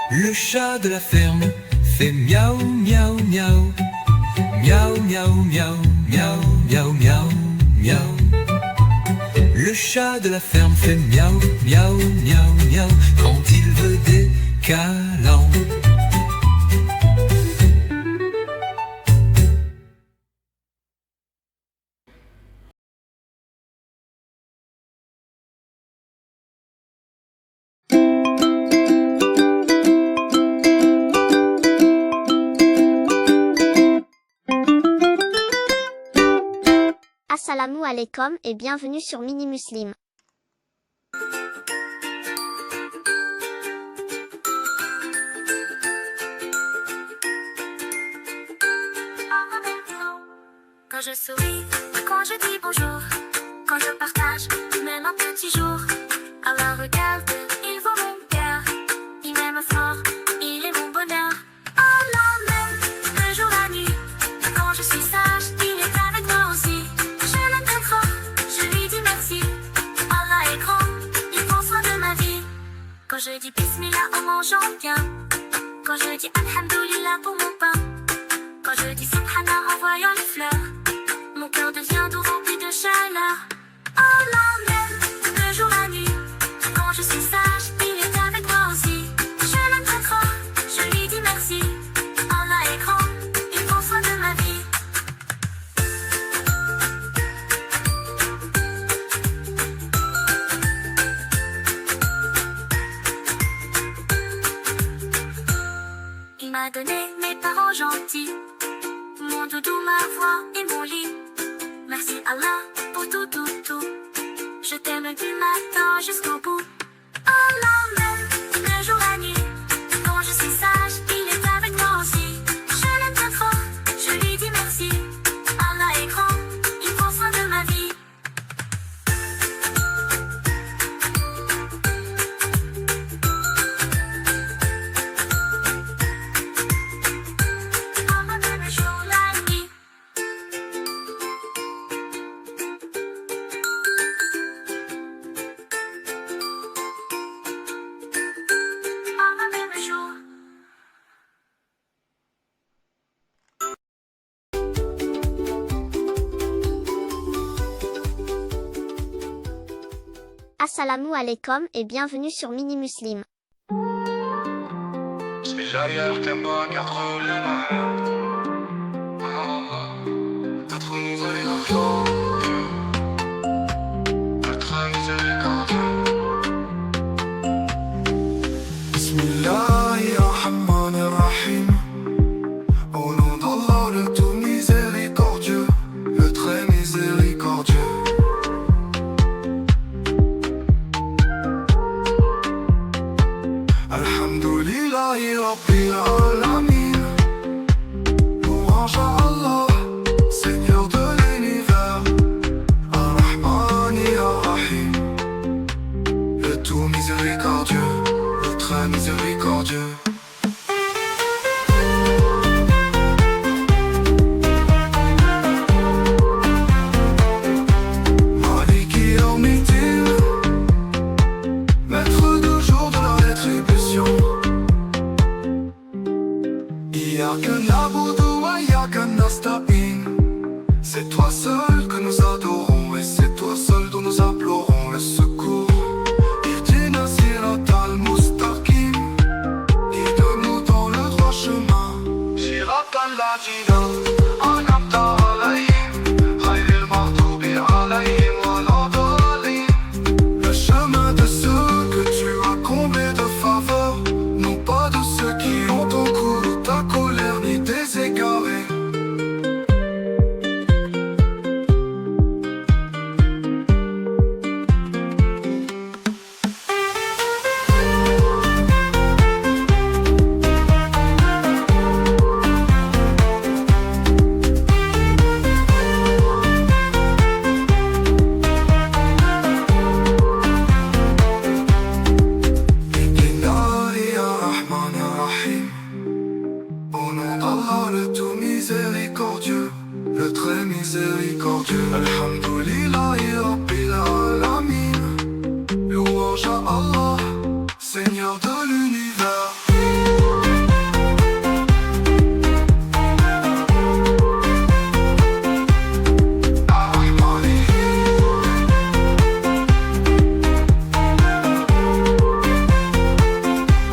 Le chat de la ferme fait miaou, miaou, miaou, miaou, miaou, miaou, miaou, miaou, miaou, miaou. Le chat de la ferme fait miaou, miaou, miaou, miaou quand il veut des câlins. Assalamu alaikum et bienvenue sur Mini Muslim. Quand je souris, quand je dis bonjour, quand je partage, même un petit jour. Alors regarde, il vaut mon cœur, il m'aime fort, il est mon bonheur. Allah m'aime, le jour, la nuit, quand je suis sage, il est avec moi aussi. Je l'aime très fort, je lui dis merci. Allah est grand, il prend soin de ma vie. Quand je dis Bismillah en mangeant bien, quand je dis Alhamdulillah pour mon pain, quand je dis Subhanallah en voyant les fleurs, mon cœur devient doux rempli de chaleur. Allah m'aime, le jour, la nuit, quand je suis sage, il est avec moi aussi. Je l'aime très fort, je lui dis merci. Allah est grand, il prend soin de ma vie. Il m'a donné mes parents gentils, mon doudou, ma voix et mon lit. Merci Allah pour tout, tout, tout. Je t'aime du matin jusqu'au bout. Allah m'aime, le jour, la nuit, quand je suis sage, il est avec moi aussi. Je l'aime très fort, je lui dis merci. Allah est grand, il prend soin de ma vie. Assalamu alaikum et bienvenue sur Mini Muslim. J'ailleurs t'aimes pas quatre les mains. Quatre nous est confiant. Le très miséricordieux. Bismillahirrahmanirrahim. Au nom d'Allah le tout miséricordieux, le très miséricordieux. Alhamdulillahi Rabbil Alamin. Louange à Allah, Seigneur de l'univers. Ar-Rahmani Ar-Rahim. Le tout miséricordieux, le très miséricordieux. Maliki Yawmiddin, maître du jour de la rétribution. Iyyaka na'budu wa iyyaka nasta'in. C'est toi seul que nous adorons et c'est toi seul dont nous implorons le secours. Ihdina siratal mustaqim. Guide-nous dans le droit chemin. Siratal ladina an'amta alayhim, ghayril maghdubi alayhim waladdallin. Le chemin de ceux que tu as comblés de faveur, non pas de ceux qui ont ton goût, ta colère ni des égarés. Bismillahirrahmanirrahim. Au nom d'Allah le tout miséricordieux, le très miséricordieux. Alhamdulillahi Rabbil Alamin. Louange à Allah, Seigneur de l'univers. Ar-Rahmani.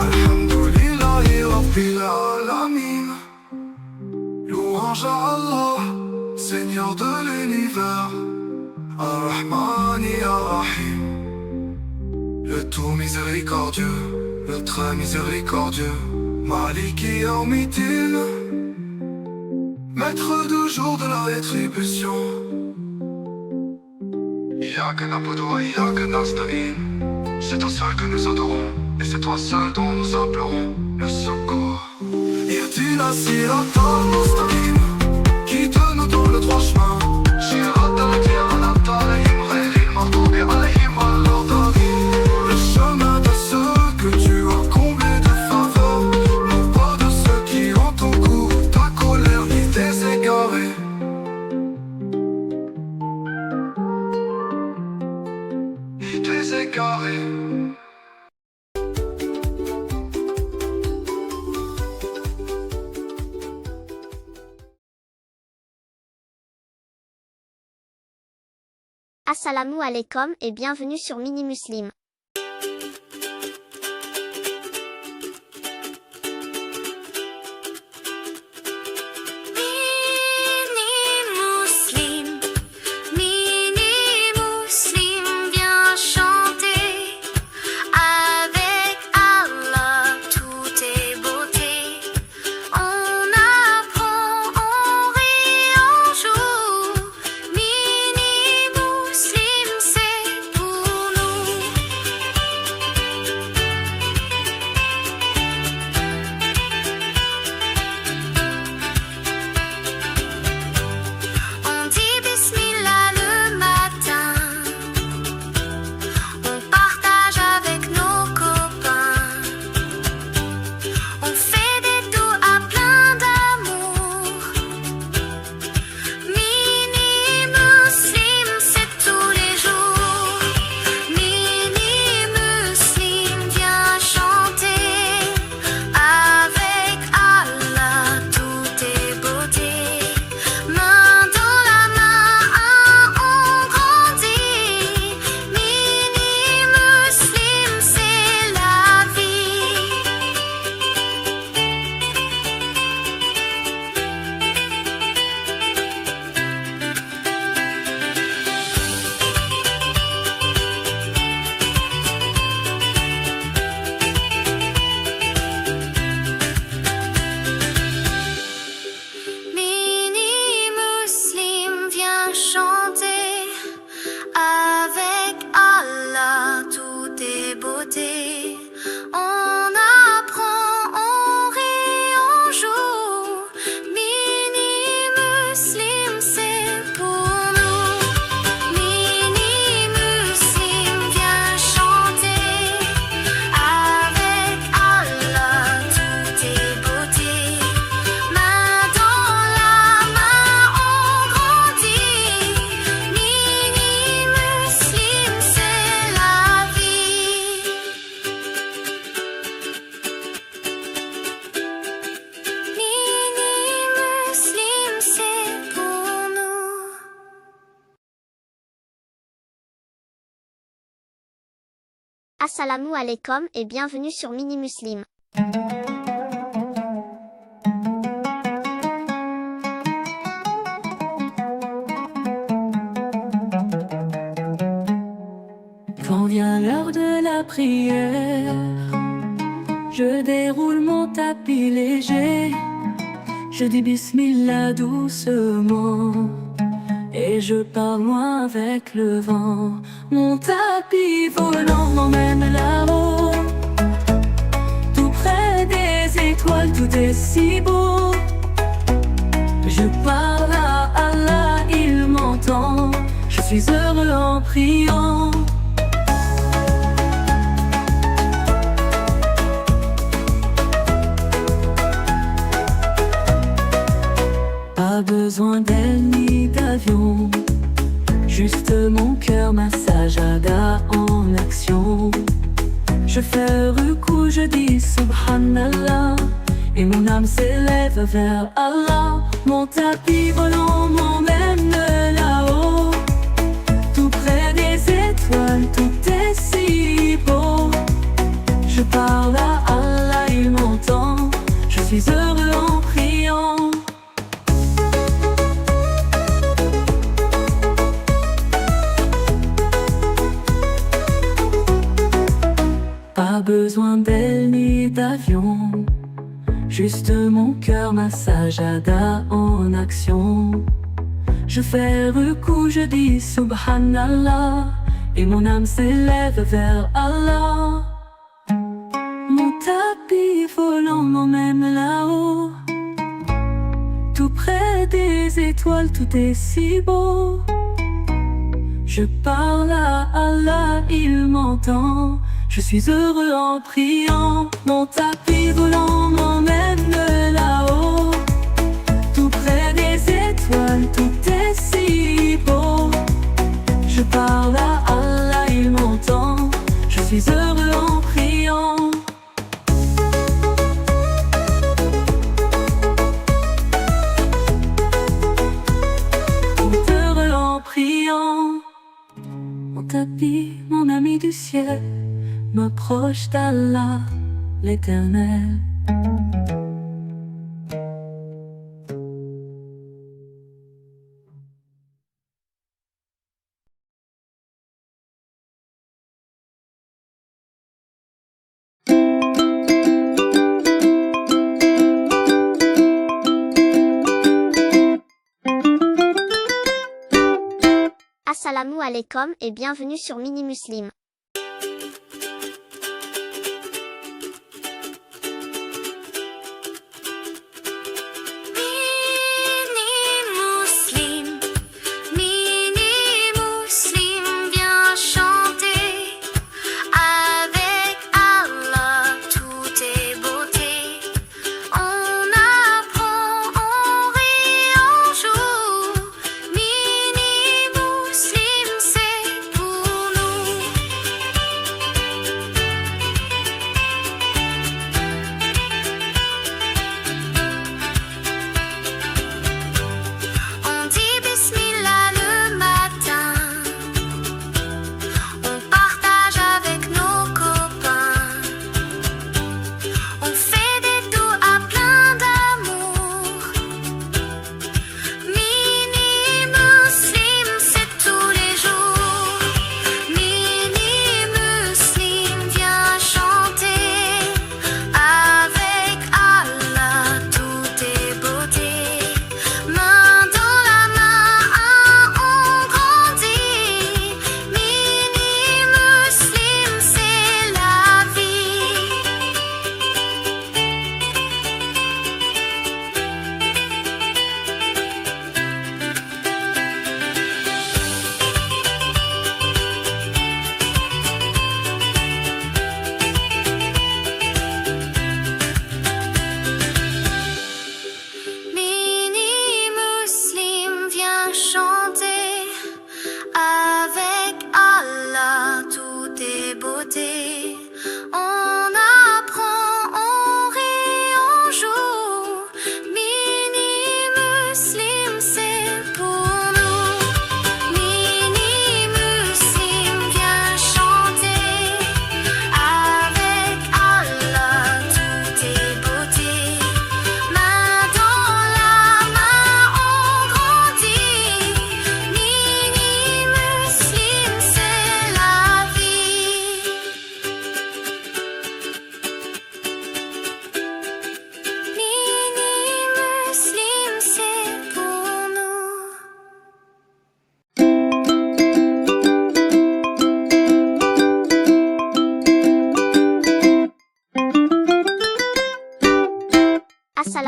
Alhamdulillahi Rabbil Alamin. Louange à Allah, Seigneur de l'univers. Ar-Rahmani Ar-Rahim. Le tout miséricordieux, le très miséricordieux. Maliki Yawmiddin, maître du jour de la rétribution. Iyyaka na'budu wa iyyaka nasta'in. C'est toi seul que nous adorons et c'est toi seul dont nous implorons le secours. Ihdina siratal mustaqim. Guide-nous dans le droit chemin. Siratal ladina an'amta alayhim, ghayril maghdubi alayhim waladdallin. Le chemin de ceux que tu as comblés de faveur, non pas de ceux qui ont ton goût, ta colère ni des égarés. Ni des égarés. Assalamu alaikum et bienvenue sur Mini Muslim. Mini Muslim, viens chanter. Avec Allah, tout est beauté. On apprend, on rit, on joue. Mini Muslim, c'est pour nous. beauté. On apprend, on rit, on joue. Mini Muslim, c'est pour nous. Mini Muslim, viens chanter. Avec Allah, tout est beauté. Main dans la main, on grandit. Mini Muslim, c'est la vie. Mini Muslim, c'est pour nous. Assalamu alaikum et bienvenue sur Mini Muslim. Quand vient l'heure de la prière, je déroule mon tapis léger. Je dis Bismillah doucement et je pars loin avec le vent. Mon tapis volant m'emmène là-haut, tout près des étoiles, tout est si beau. Je parle à Allah, il m'entend. Je suis heureux en priant. Pas besoin d'aile ni d'avion, juste mon cœur, ma sajada en action. Je fais ruku, je dis Subhanallah, et mon âme s'élève vers Allah. Mon tapis volant m'emmène là-haut, tout près des étoiles, tout est si beau. Je parle à Allah, il m'entend. Je suis heureux en priant. Pas besoin d'aile ni d'avion, juste mon cœur, ma sajada en action. Je fais ruku, je dis Subhanallah, et mon âme s'élève vers Allah. Mon tapis volant m'emmène là-haut, tout près des étoiles, tout est si beau. Je parle à Allah, il m'entend. Je suis heureux en priant. Mon tapis volant m'emmène là-haut, tout près des étoiles, tout est si beau. Je parle à Allah, il m'entend. Je suis heureux en priant. Heureux en priant. Mon tapis, mon ami du ciel, m'approche d'Allah, l'Éternel. Assalamu alaikum et bienvenue sur Mini Muslim. Mini Muslim, viens chanter. Avec Allah, tout est beauté. On apprend, on rit, on joue. Mini Muslim, c'est pour nous.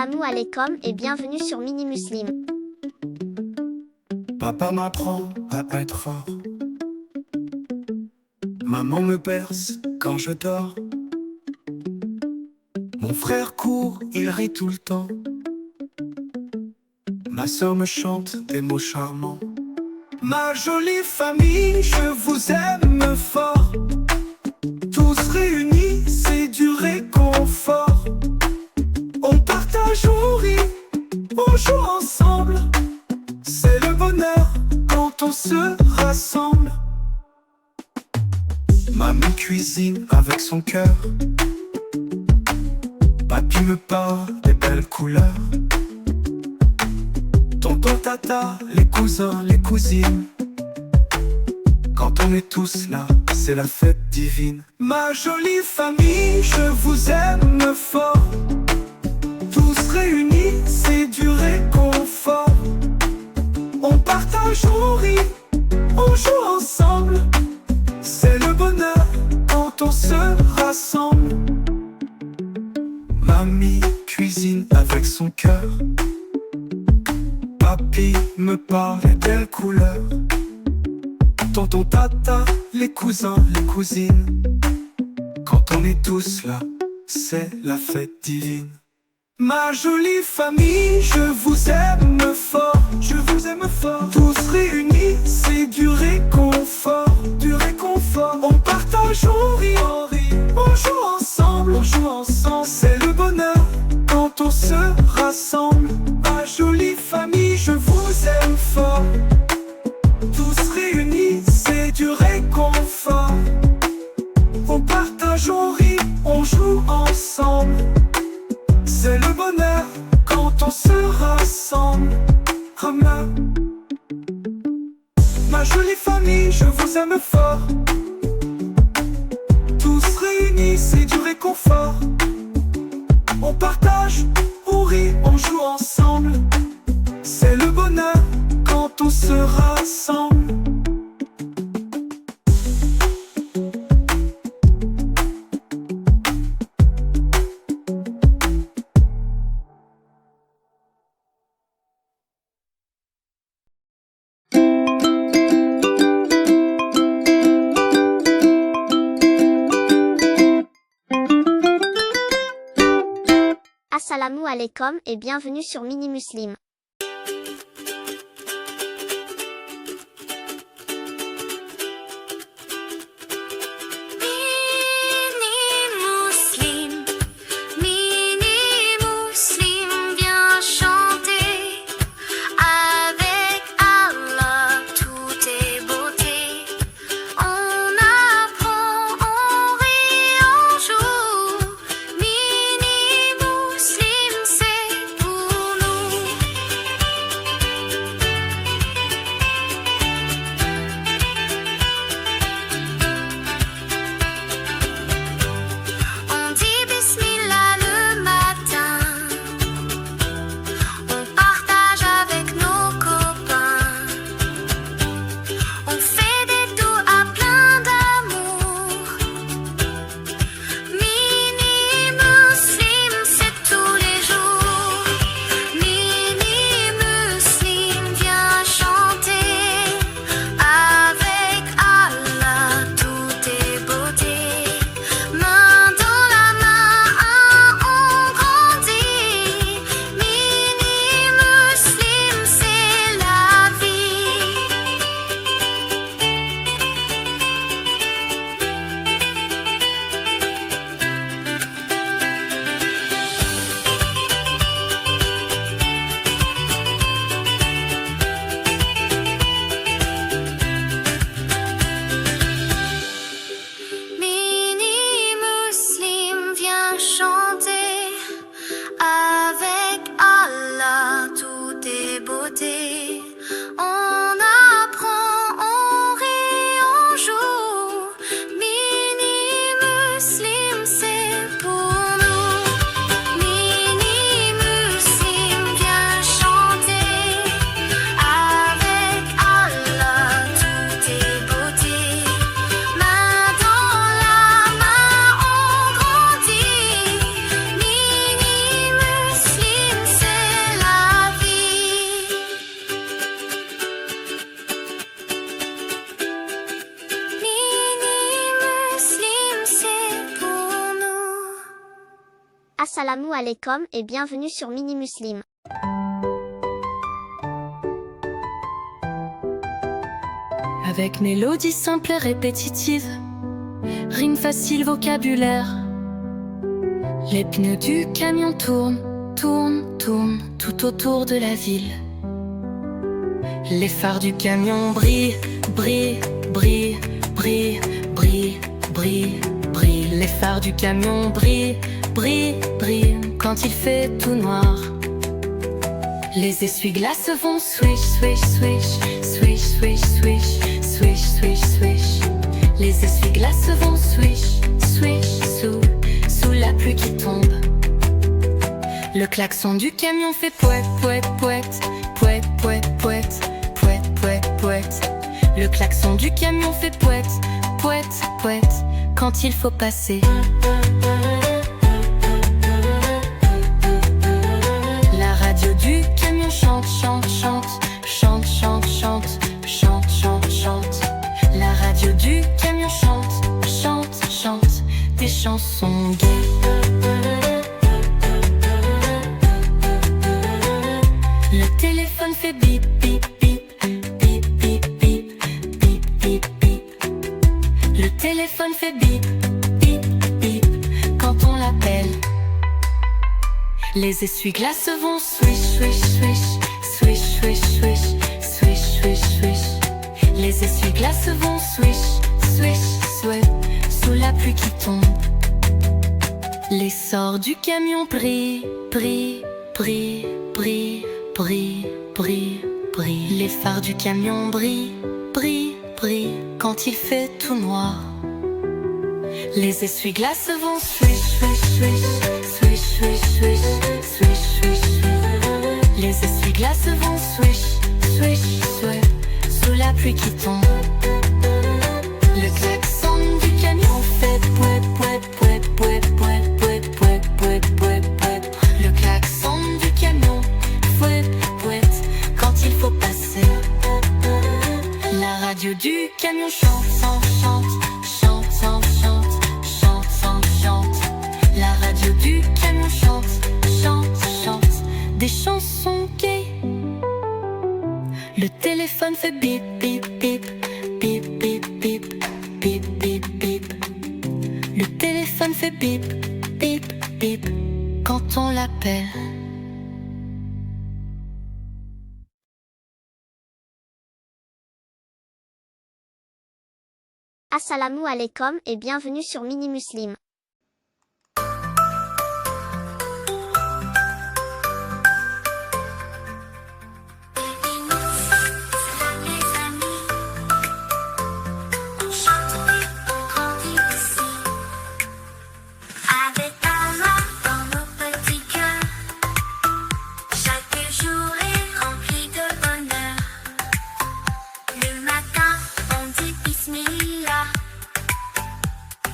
Assalamu alaikum et bienvenue sur Mini Muslim. Papa m'apprend à être fort. Maman me berce quand je dors. Mon frère court, il rit tout le temps. Ma sœur me chante des mots charmants. Ma jolie famille, je vous aime fort. Tous réunis, c'est du réconfort. On partage, on rit, on joue ensemble. C'est le bonheur quand on se rassemble. Mamie cuisine avec son cœur. Papy me parle des belles couleurs. Tonton, tata, les cousins, les cousines. Quand on est tous là, c'est la fête divine. Ma jolie famille, je vous aime fort. Tous réunis, c'est du réconfort. On partage, on rit, on joue ensemble. C'est le bonheur quand on se rassemble. Mamie cuisine avec son cœur. Papy me parle des belles couleurs. Tonton, tata, les cousins, les cousines. Quand on est tous là, c'est la fête divine. Ma jolie famille, je vous aime fort. Je vous aime fort. Tous réunis, c'est du réconfort. Du réconfort. On partage, on rit, on rit. On joue ensemble, on joue ensemble. C'est le bonheur quand on se rassemble. Ma jolie famille, je vous aime fort. Tous réunis, c'est du réconfort. On partage, on rit, on joue ensemble. C'est le bonheur quand on se rassemble. Ma jolie famille, je vous aime fort. Tous réunis, c'est du réconfort. On partage, on rit, on joue ensemble. C'est le bonheur quand on se rassemble. Assalamu alaikum et bienvenue sur Mini Muslim. Mini Muslim, viens chanter. Avec Allah, tout est beauté. On apprend, on rit, on joue. Mini Muslim, c'est pour nous. Assalamu alaikum et bienvenue sur Mini Muslim. Avec mélodie simple et répétitive, rime facile, vocabulaire. Les pneus du camion tournent, tournent, tournent tout autour de la ville. Les phares du camion brillent, brillent, brillent, brillent, brillent, brillent, brillent. Les phares du camion brillent, brillent, brillent quand il fait tout noir. Les essuie-glaces vont swish, swish, swish, swish, swish, swish, swish, swish, swish. Les essuie-glaces vont swish, swish, sous la pluie qui tombe. Le klaxon du camion fait pouet, pouet, pouet, pouet, pouet, pouet, pouet, pouet, pouet. Le klaxon du camion fait pouet, pouet, pouet quand il faut passer. La radio du camion chante, chante, chante, chante, chante, chante, chante, chante, chante. La radio du camion chante, chante, chante des chansons gaies. Le téléphone fait bip, bip, bip, bip, bip, bip, bip, bip, bip. Le téléphone fait bip, bip, bip quand on l'appelle. Les essuie-glaces vont swish, swish, swish, swish, swish, swish, swish, swish, swish. Les essuie-glaces vont swish, swish, swish sous la pluie qui tombe. Les sorts du camion brillent, brillent, brillent, brillent, brillent, brillent, brillent. Les phares du camion brillent, brillent, brillent quand il fait tout noir. Les essuie-glaces vont swish, swish, swish, swish, swish, swish, swish, swish, swish. Les essuie-glaces vont swish, swish, swish sous la pluie qui tombe. Le klaxon du camion fait pouet, pouet, pouet, pouet, pouet, pouet, pouet, pouet, pouet, pouet. Le klaxon du camion fouet, fouet quand il faut passer. La radio du camion chante, chante, chante, chante, chante, chante, chante, chante. La radio du camion chante, chante, chante des chansons gays. Le téléphone fait bip, bip, bip, bip, bip, bip, bip, bip, bip. Le téléphone fait bip, bip, bip quand on l'appelle. Assalamu alaikum et bienvenue sur Mini Muslim. Avec Allah dans nos petits cœurs, chaque jour est rempli de bonheur. Le matin, on dit Bismillah,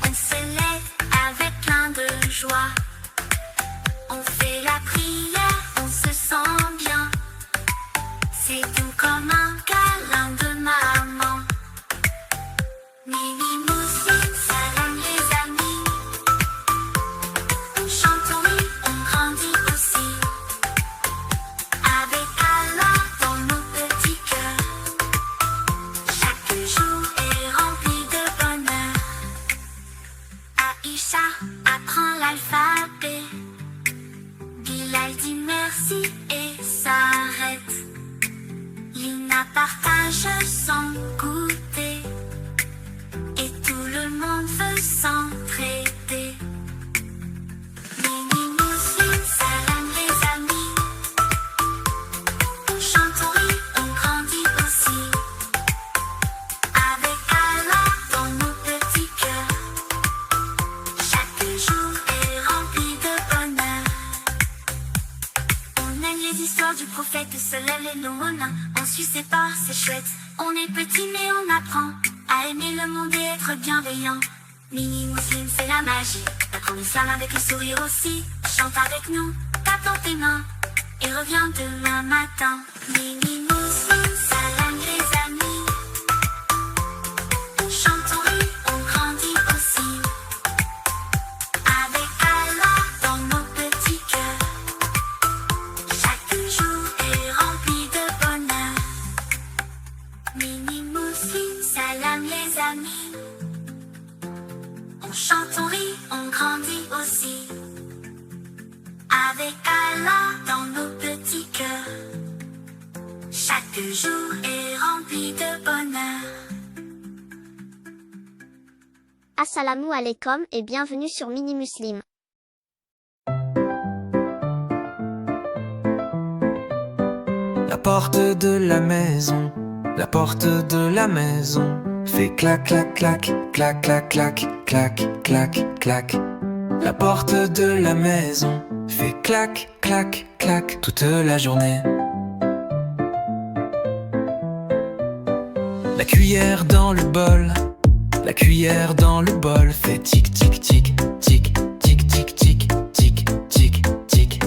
on se lève avec plein de joie. On fait la prière, on se sent bien. C'est doux comme un câlin de maman. Mini Muslim, salam les amis. On chante, on rit, on grandit aussi. Avec Allah dans nos petits cœurs, chaque jour est rempli de bonheur. Aïcha apprend l'alphabet. Bilal dit merci et s'arrête. Lina partage son goûter. Et tout le monde veut s'entraider. Mini Muslim, salam les amis. On chante, on rit, on grandit aussi. Avec Allah dans nos petits cœurs, chaque jour est rempli de bonheur. On aime les histoires du prophète, de Solel et Noona. On suit ses pas, c'est chouette. On est petit mais on apprend à aimer le monde et être bienveillant. Mini Muslim, c'est la magie. Apprends l'islam avec le sourire aussi. Chante avec nous, tape dans tes mains et reviens demain matin. Mini Muslim, salam les amis. On chante, on rit, on grandit aussi. Avec Allah dans nos petits Le jour est rempli de bonheur. Assalamu alaikum et bienvenue sur Mini Muslim. La porte de la maison, la porte de la maison fait clac clac clac, clac clac clac, clac clac clac. La porte de la maison fait clac clac clac toute la journée. La cuillère dans le bol, la cuillère dans le bol fait tic tic tic tic tic tic tic tic tic tic.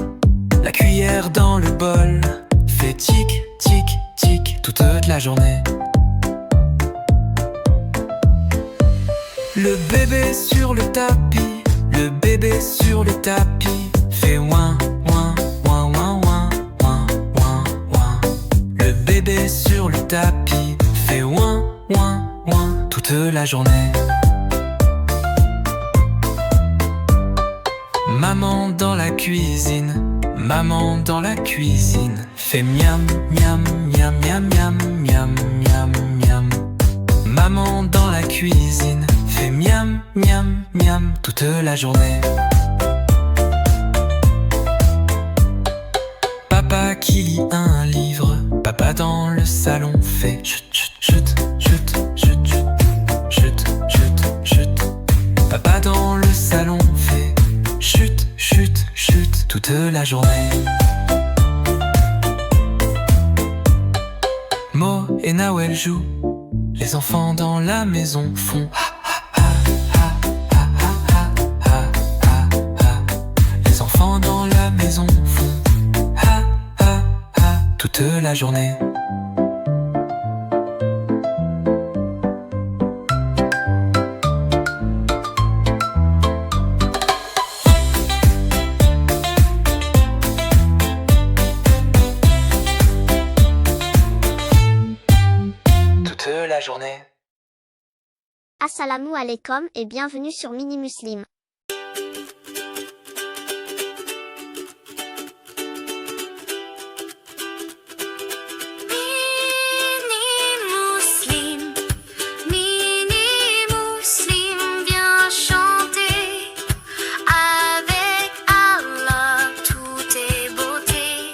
La cuillère dans le bol fait tic tic tic toute la journée. Le bébé sur le tapis, le bébé sur le tapis fait ouin ouin ouin ouin ouin ouin ouin ouin. Le bébé sur le tapis fait ouin ouin ouin toute la journée. Maman dans la cuisine, maman dans la cuisine fait miam miam miam miam miam miam miam miam. Maman dans la cuisine fait miam miam miam toute la journée. Papa qui lit un livre, papa dans le salon fait chut chut chut chut chut chut chut chut. Papa dans le salon fait chut chut chut toute la journée. Mo et Nawel jouent, les enfants dans la maison font ha ha ha ha ha ha ha ha ha. Les enfants dans la maison font ha ha ha toute la journée. La journée. Assalamu alaikum et bienvenue sur Mini Muslim. Mini Muslim, viens chanter. Avec Allah, tout est beauté.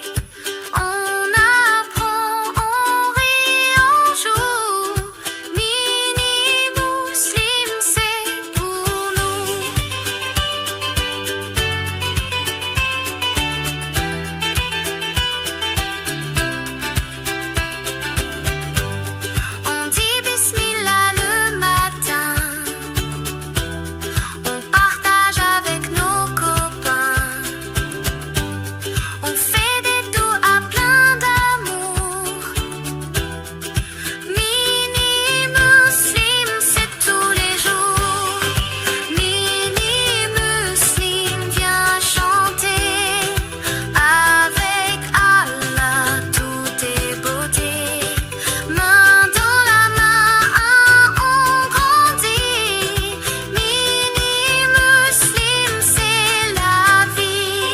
On apprend, on rit, on joue. Mini Muslim, c'est pour nous. On dit Bismillah le matin. On partage avec nos copains. On fait des doux à plein d'amour. Mini Muslim, c'est tous les jours. Mini Muslim, viens chanter. Avec Allah, tout est beauté. Main dans la main, on grandit. Mini Muslim, c'est la vie.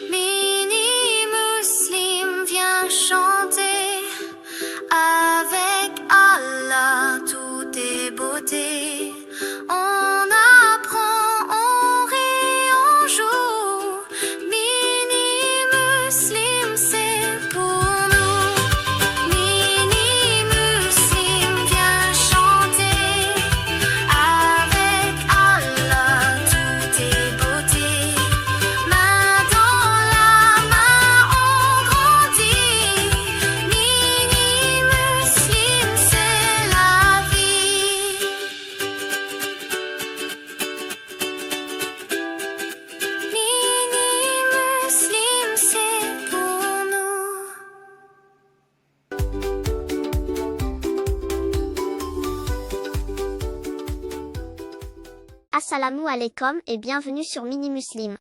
Mini Muslim, viens chanter. Avec Allah, tout est beauté. On apprend, on rit, on joue. Mini Muslim, c'est pour nous. Mini Muslim, viens chanter. Avec Allah, tout est beauté. Main dans la main, on grandit. Mini Muslim, c'est la vie. Mini Muslim, c'est pour nous. Assalamu alaikum et bienvenue sur Mini Muslim.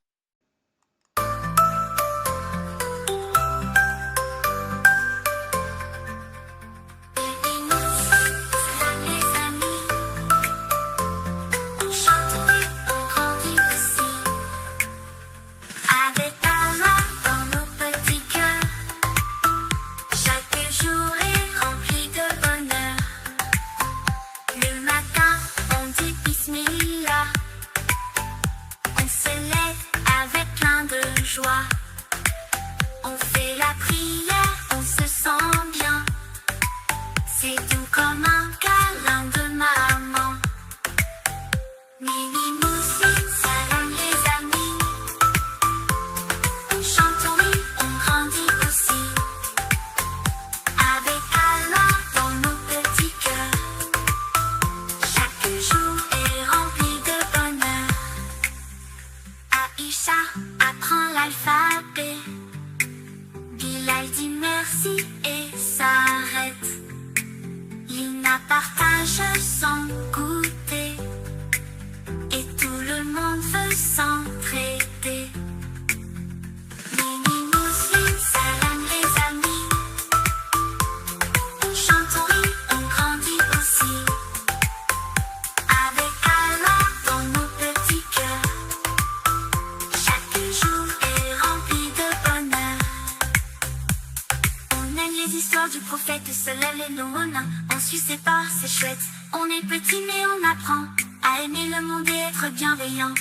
chouette. On est petit mais on apprend à aimer le monde et être bienveillant.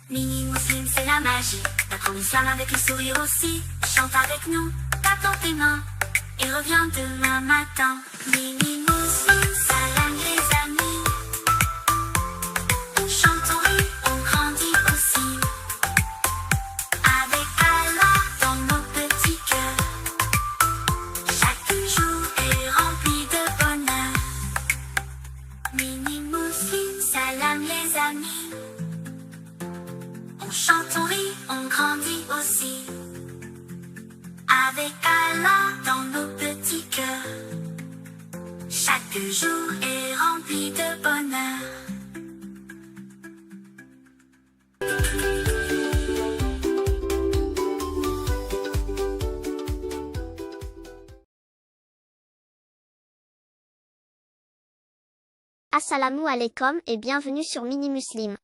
Mini Muslim, c'est la magie. Apprends l'islam avec le sourire aussi. Chante avec nous, tape dans tes mains et reviens demain matin. Mini Muslim, salam les amis. On chante, on rit, on grandit aussi. Avec Allah dans nos petits cœurs. Chaque jour est rempli de bonheur. Mini Muslim, salam les amis. On chante, on rit, on grandit aussi. Avec Allah dans nos petits cœurs. Chaque jour est rempli de bonheur. Assalamu alaikum et bienvenue sur Mini Muslim.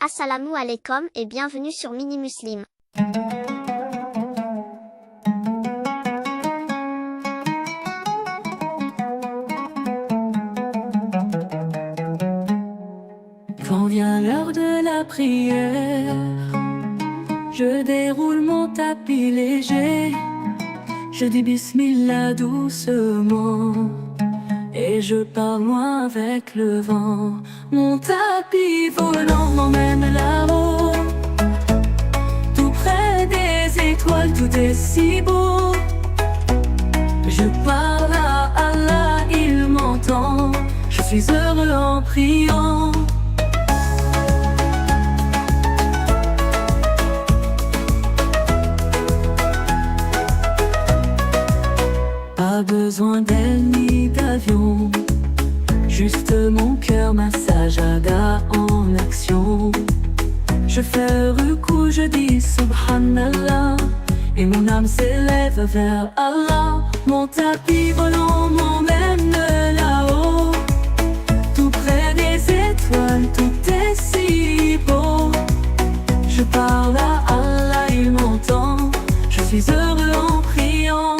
Assalamu alaikum et bienvenue sur Mini Muslim. Quand vient l'heure de la prière, je déroule mon tapis léger. Je dis Bismillah doucement et je pars loin avec le vent. Mon tapis volant m'emmène là-haut, tout près des étoiles, tout est si beau. Je parle à Allah, il m'entend, je suis heureux en priant. Pas besoin d'aile ni d'avion, juste mon cœur, ma sajada en action. Je fais ruku, je dis Subhanallah, et mon âme s'élève vers Allah. Mon tapis volant m'emmène là-haut, tout près des étoiles, tout est si beau. Je parle à Allah, il m'entend, je suis heureux en priant.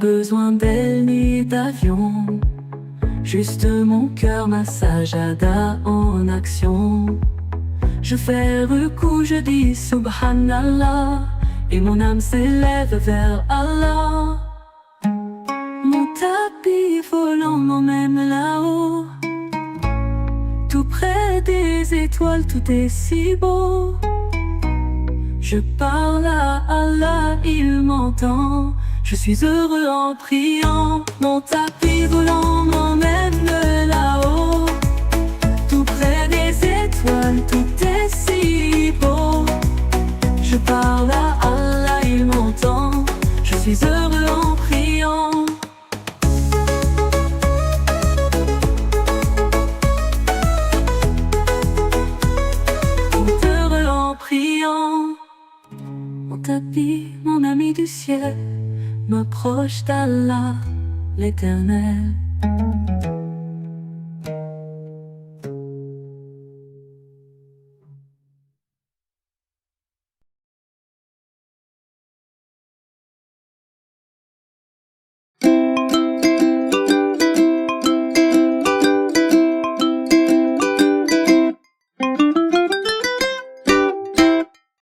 besoin d'aile ni d'avion, juste mon cœur, ma sajada en action. Je fais recours, je dis Subhanallah, et mon âme s'élève vers Allah. Mon tapis volant m'emmène là-haut, tout près des étoiles, tout est si beau. Je parle à Allah, il m'entend. Je suis heureux en priant. Mon tapis volant m'emmène là-haut, tout près des étoiles, tout est si beau. Je parle à Allah, il m'entend. Je suis heureux en priant. Heureux en priant. Mon tapis, mon ami du ciel, m'approche d'Allah, l'Éternel.